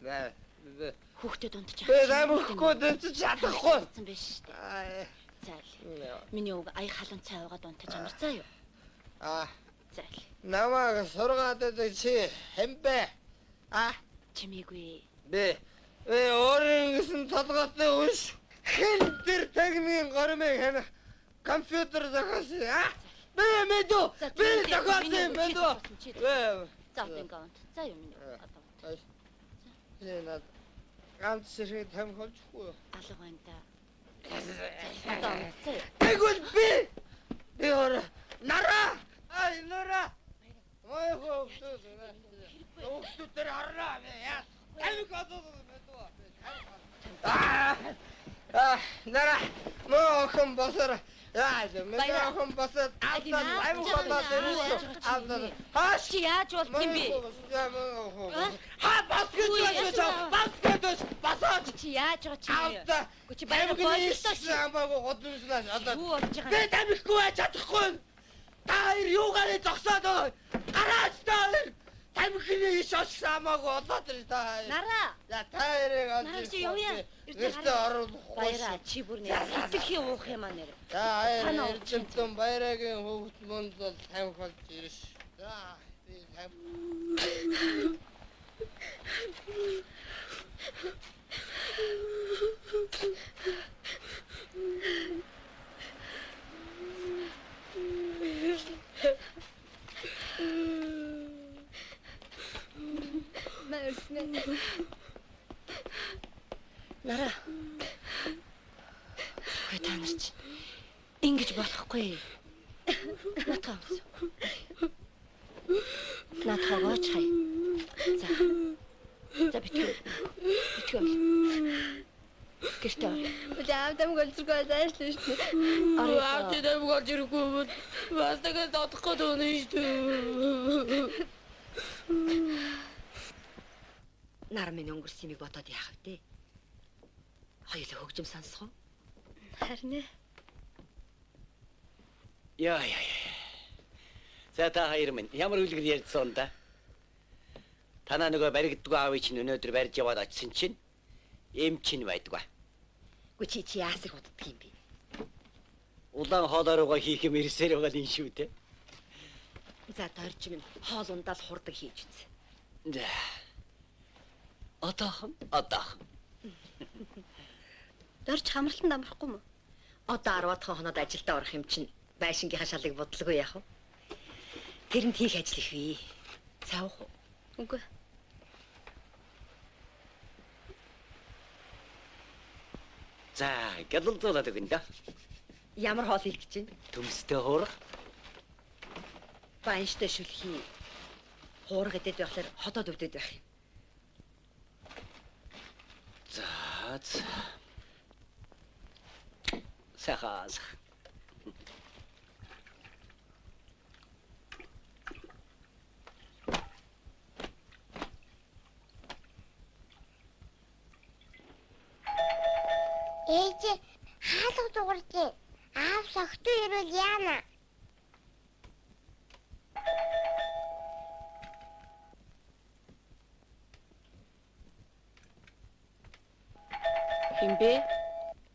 Наа. Хүүхдэд унтж Би тамихгүй дэнч чадахгүй. Биш шүү дээ. Зайл. Миний үг аяг халуун цай уугаад унтаж амарцаа юу? Зайл. Намайг сургаад чи хэмбэ? Чимээгүй. Би өөрийн гэсэн толгойтой үш хэн тэр техникийн гормыг хэнэх компьютер захаасан. Би мэдүү. Би захаасан мэдүү. За одоо гонт. За юу миний. Наад ганц сэрэг тамхи олчихгүй юу? Алга байна да. Одоо унтцаа. Тэгвэл би өөр нара. Нара. Ой хөөс. Өгтөд тэр харна. Яа. Тамхи олоо мэдүү. Нара. Мохом босор. Яаж мэгахом босоод аймаг болоод ирсэн. Чи яаж болт юм бэ? Баскетбол басаач. Чи яаж байгаа чи? Чи баяр гоолтой чи. Амаагүй годомслаа одоо. Би тамихгүй чадахгүй. Та хоёр юугаар зогсоод байгаа? Гараач та хоёр. Тамхины иш олсон амаагүй болоод ир та. Нара. За та хоёрыг олж. Нара чи явъя. Эртээ оруулах. Баяраа чи бүр нэр. Итгэхий уух юм аа нэр. За хоёр эрдэмтэн баярагийн хөвгт мөнд бол тамхи болж ирж. За би Нара. Ой та нар чи ингэж болохгүй. Натаавс. Натааваач хай. За. За битгүү. Гэртээ. Удаавдам голцгоо зайлшгүй шүү дээ. Удаавдам голцгоо бол бастага дотхгүй дөө шүү дээ. Нар минь өнгөрсөн юмыг бодоод яах вэ? Хоёулаа хөгжим сонсох уу? Харин ээ. Яа. За та хоёр минь ямар үлгэр ярьсан да? Танаа нөгөө баригддгүй аавыг чинь өнөөдөр барьж яваад очсон чинь эм чинь байдгаа. Гү чи яасыг боддөг юм бэ? Улаан хоолоороо хийх юм ирсээр байгаа юм шүү дээ. За дорж минь хоол ундаал хурдаг хийж үз. За. Одоохон. Дорж хамралтанд амрахгүй мө? Одоо 10-аад хоноод ажилдаа орох юм чинь байшингийнхаа шалыг бодлого яах вэ? Тэрэнд хийх ажил их бий. Цаавах уу? Үгүй. За, гэлэлзүүлээд өгнө да. Ямар хоол хийх гэж байна? Төмстэй хуурах. Банштай шүлхий. Хуурах гэдэг байхлаар хотод өвдөд байх юм. За. Сахаас. Ээж хаалга дуурч аав согтуу ирвэл яана. Химбэ?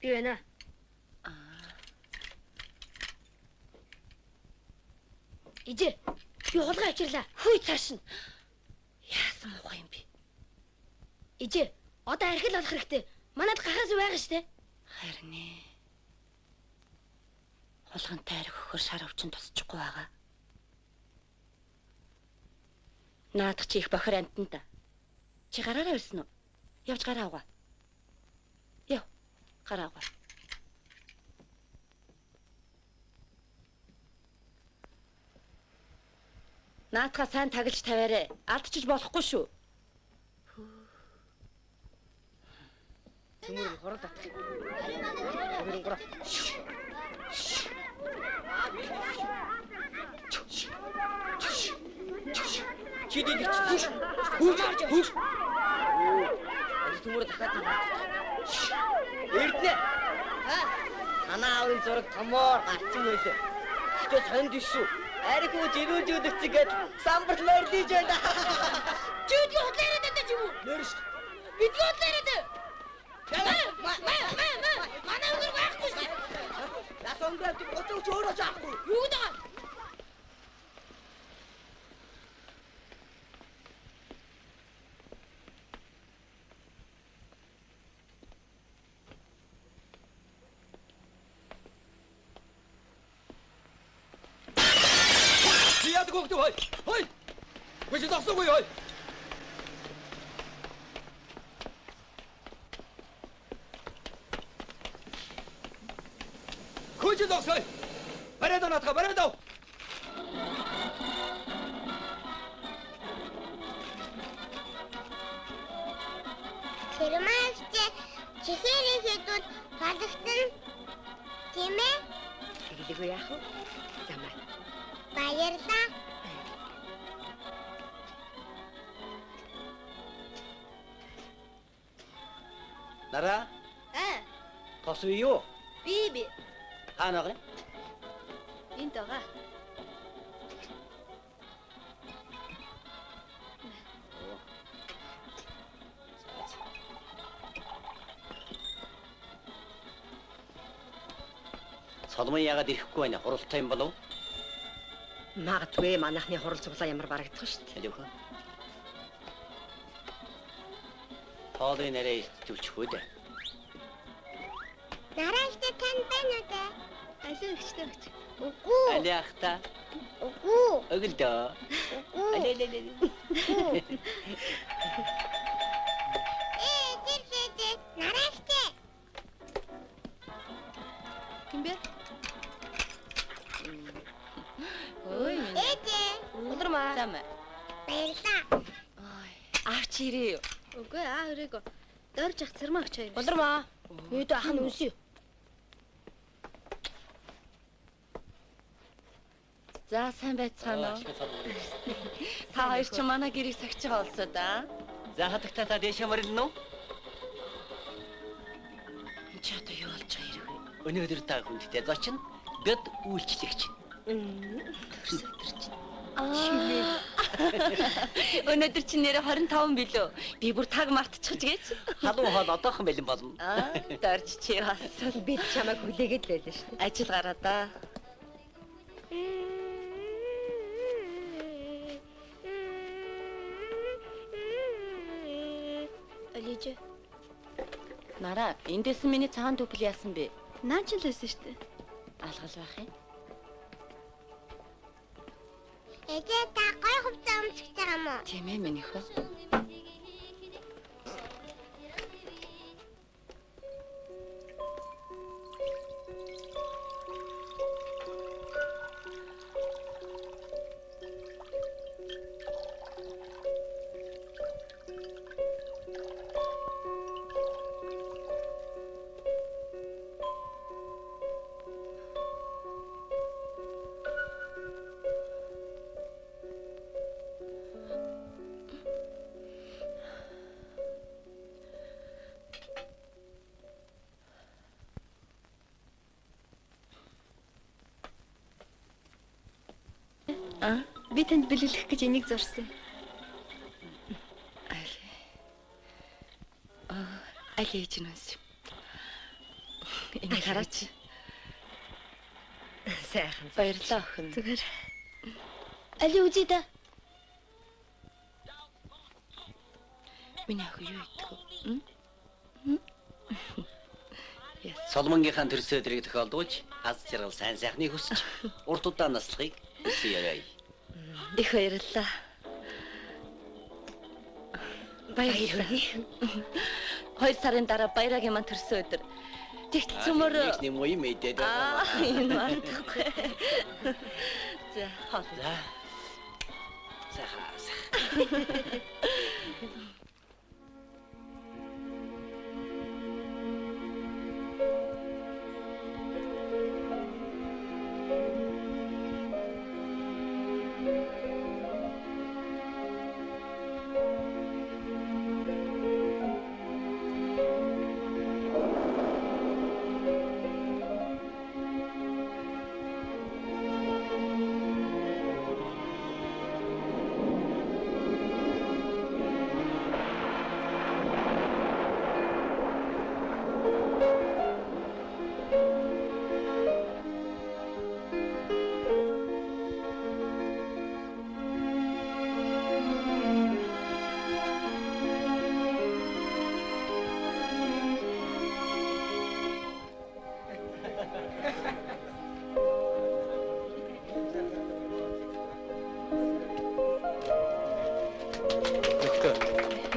Би байна. Ижээ, би хулгай авчирлаа. Хүй цааш нь. Яасан муухай юм бэ? Ижээ, одоо архил болох хэрэгтэй. Манад гахаас байгаа штэ. Харин ээ. Хулгантай арх өгөхөр шар өвчин тусчихгүй байгаа. Наадах чи их бохор амтан та. Чи гараараа ирсэн үү? Явж гараа авгаа. Яв. Гараа авгаа. Наадхаа сайн таглаж тавиарэ. Алдчих болохгүй шүү. Төмөр хорол татчих. Төмөр гоо. Чидий гэж. Хүш. Төмөр татаад. Эрдэнэ. Танаа аавын зураг томоор гарцсан байлээ. Гэтэ сонд биш шүү. Архиу жирүүлж өдөгчгээд самбар мордиж байна. Чүдгүй хутлаарай даа ч юм уу? Нэрш. Бидний хутлаарай. Манай өнөр байхгүй шүү. Нас онгоод гоцооч өөрөө жаахгүй. Юу гэдэг? Яд гогдоо хой. Хой. Гүши дасгүй хой. Гүши дасгүй. Барайдаа натга барайдаа. Хэрмээч чихээрээ хэдүүд балагтан тийм ээ? Тэгэлгүй яах вэ? Замаа. Баярлаа. Нара, тос уу юу? Би. Хаана гэнэ? Энд байгаа. Соломон яагаад ирэхгүй байна? Хуралтай юм болов? Магадгүй манайхны хурал цуглаа ямар барагдах шүү дээ. Хэлэв. Хоолой нэрээ зүлчихгүй дээ. Нарааштай тань байна уу дээ? Алин өгчтэй өгч. Үгүй. Али ахта. Үгүй. Өглөө. Үгүй. Али. Дээ. Нарааштай. Ким бэ? Ой. Улармаа. Замаа. Баярлаа. Авч ирээ. Үгүй өрөөгөө. Дорж ах цэрмаа өгч хоёр. Улармаа. Юу ах нь үнсээ. За сайн байцгаана уу? Та хоёр ч манай гэрийг сахиж байгаа болсоо да. За хатагтаа та дэшээ морилно уу? Чи одоо юу болж байгаа хэрэг вэ? Өнөөдөр та хүндтэй зочин бид үйлчлэгч. Өнөөдөр чи нэрээ 25 билүү? Би бүр таг мартчихж гээч. Халуун хоол одоохон бэлэн болно. Дорж чи бас бид чамайг хүлээгээд байлаа шүү. Ажил гараа да. Алиж. Нара, эндээс миний цагаан төпөл яасан бэ? Наач л байсан шүү дээ. Алгал байх юм. Эцээ та гой хувцас өмсөж байгаа юм уу? Тийм ээ минийх үү? Би танд бэлгэлэх гэж энийг зурсан. Али ээж нүс. Энийг хараач. Сайхан. Баярлалаа охин. Зүгээр. Али үзье да. Миний охин юу идэх вэ? Соломонгийнхаа төрсөн өдрийг тохиолдуулж, аз жаргал сайн сайхныг хүсэж, урт удаан наслахыг хүсье. Их баярлалаа. Баярлалаа. 2 сарын дараа баярагийн маань төрсөн өдөр. Тэгт цөмөр. Нэг юм уу юм ээ. Энэ мартахгүй. За, хол. За.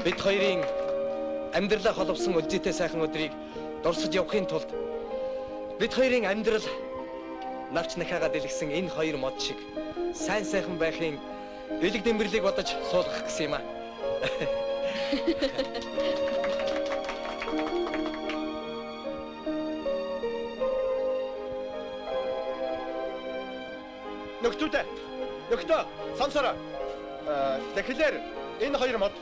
бид хоёрын амьдралаа холбосон үлзийтэй сайхан өдрийг дурсаж явахын тулд бид хоёрын амьдрал навч нахаагаад дэлгэсэн энэ хоёр мод шиг сайн сайхан байхын элэг дэмбэрлийг бодож суулгах гэсэн юм аа. Нөхдөө сонсороо. Тэгэхээр энэ хоёр мод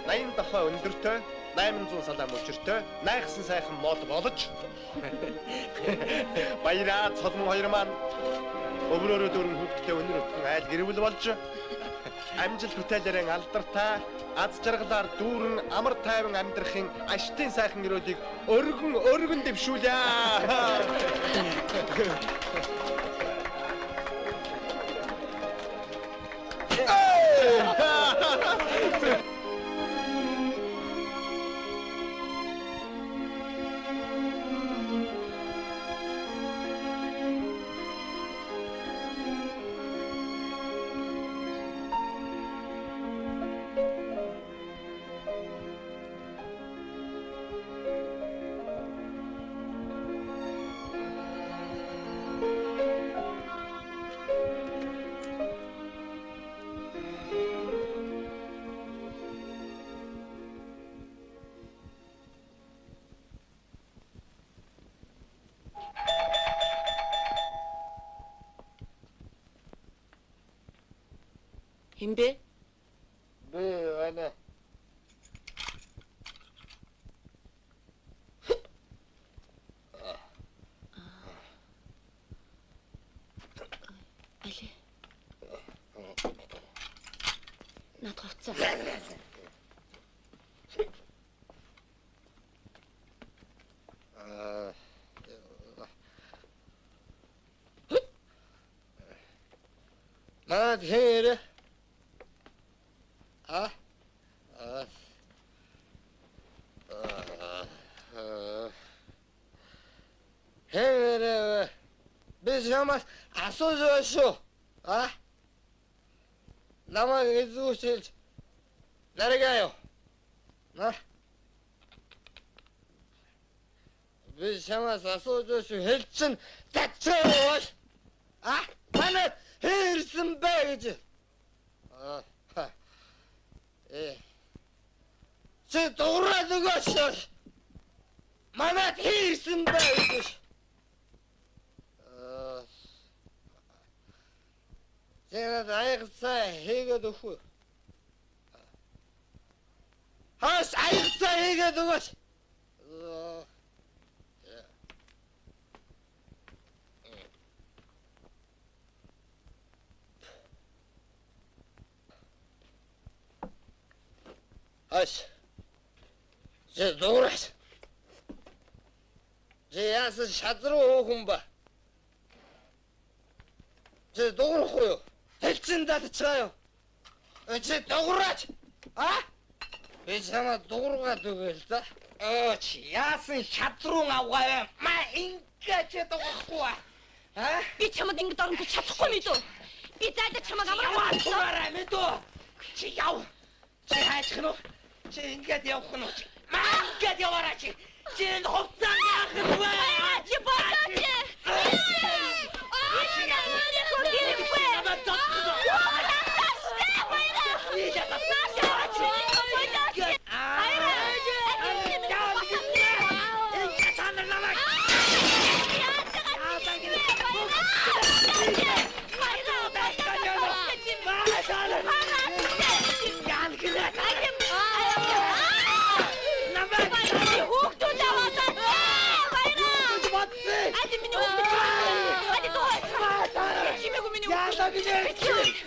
80 дахин өндөртэй 800 салаа мөчөртэй найхсан сайхан мод болж баяраа цолмон хоёр маань өврөөрөө дөрвөн хүүхэдтэй өнөр өтгөн айл гэрвэл болж амжилт бүтээлэрэн алдартай аз жаргалаар дүүрэн амар тайван амьдрахын аштын сайхан өрөөдийг өргөн дэвшүүлье. Хэмбэ? Би байна. Али. Над хувцас. Над here. Хэмээр би чамаас асууж байгаа шүү. Намайг эзүүсэлж наригаяа. Би чамаас асууж байгаа шүү. Хэлсэн татчихвал. Манай хэрсэн бэ гэж. Чи дуурайд өгөөш. Манайд хийсэн байж. Зэрэг аягцаа хийгээд өгөх. Хас аягцаа хийгээд өгөөш. Аш. Же дуурайш. Же яасан шадруу хөөхөн ба. Же дуурахгүй юу? Хэлцэн дадчихаа юу? Чи дуураач. Би чамаа дуургаад өгөөл та. Чи яасан шадруу авгаа. Ма ингэж дуурахгүй. Би чамд ингэж оромж чадахгүй мэдүү. Би зайлж чамаг амархан дуураарай мэдүү. Чи яв. Чи хайчих нь уу? Чи ингэж явах нь уу? Ингэж яваарай чи. Чи хувцас яах вэ? Чи бодооч. Яа,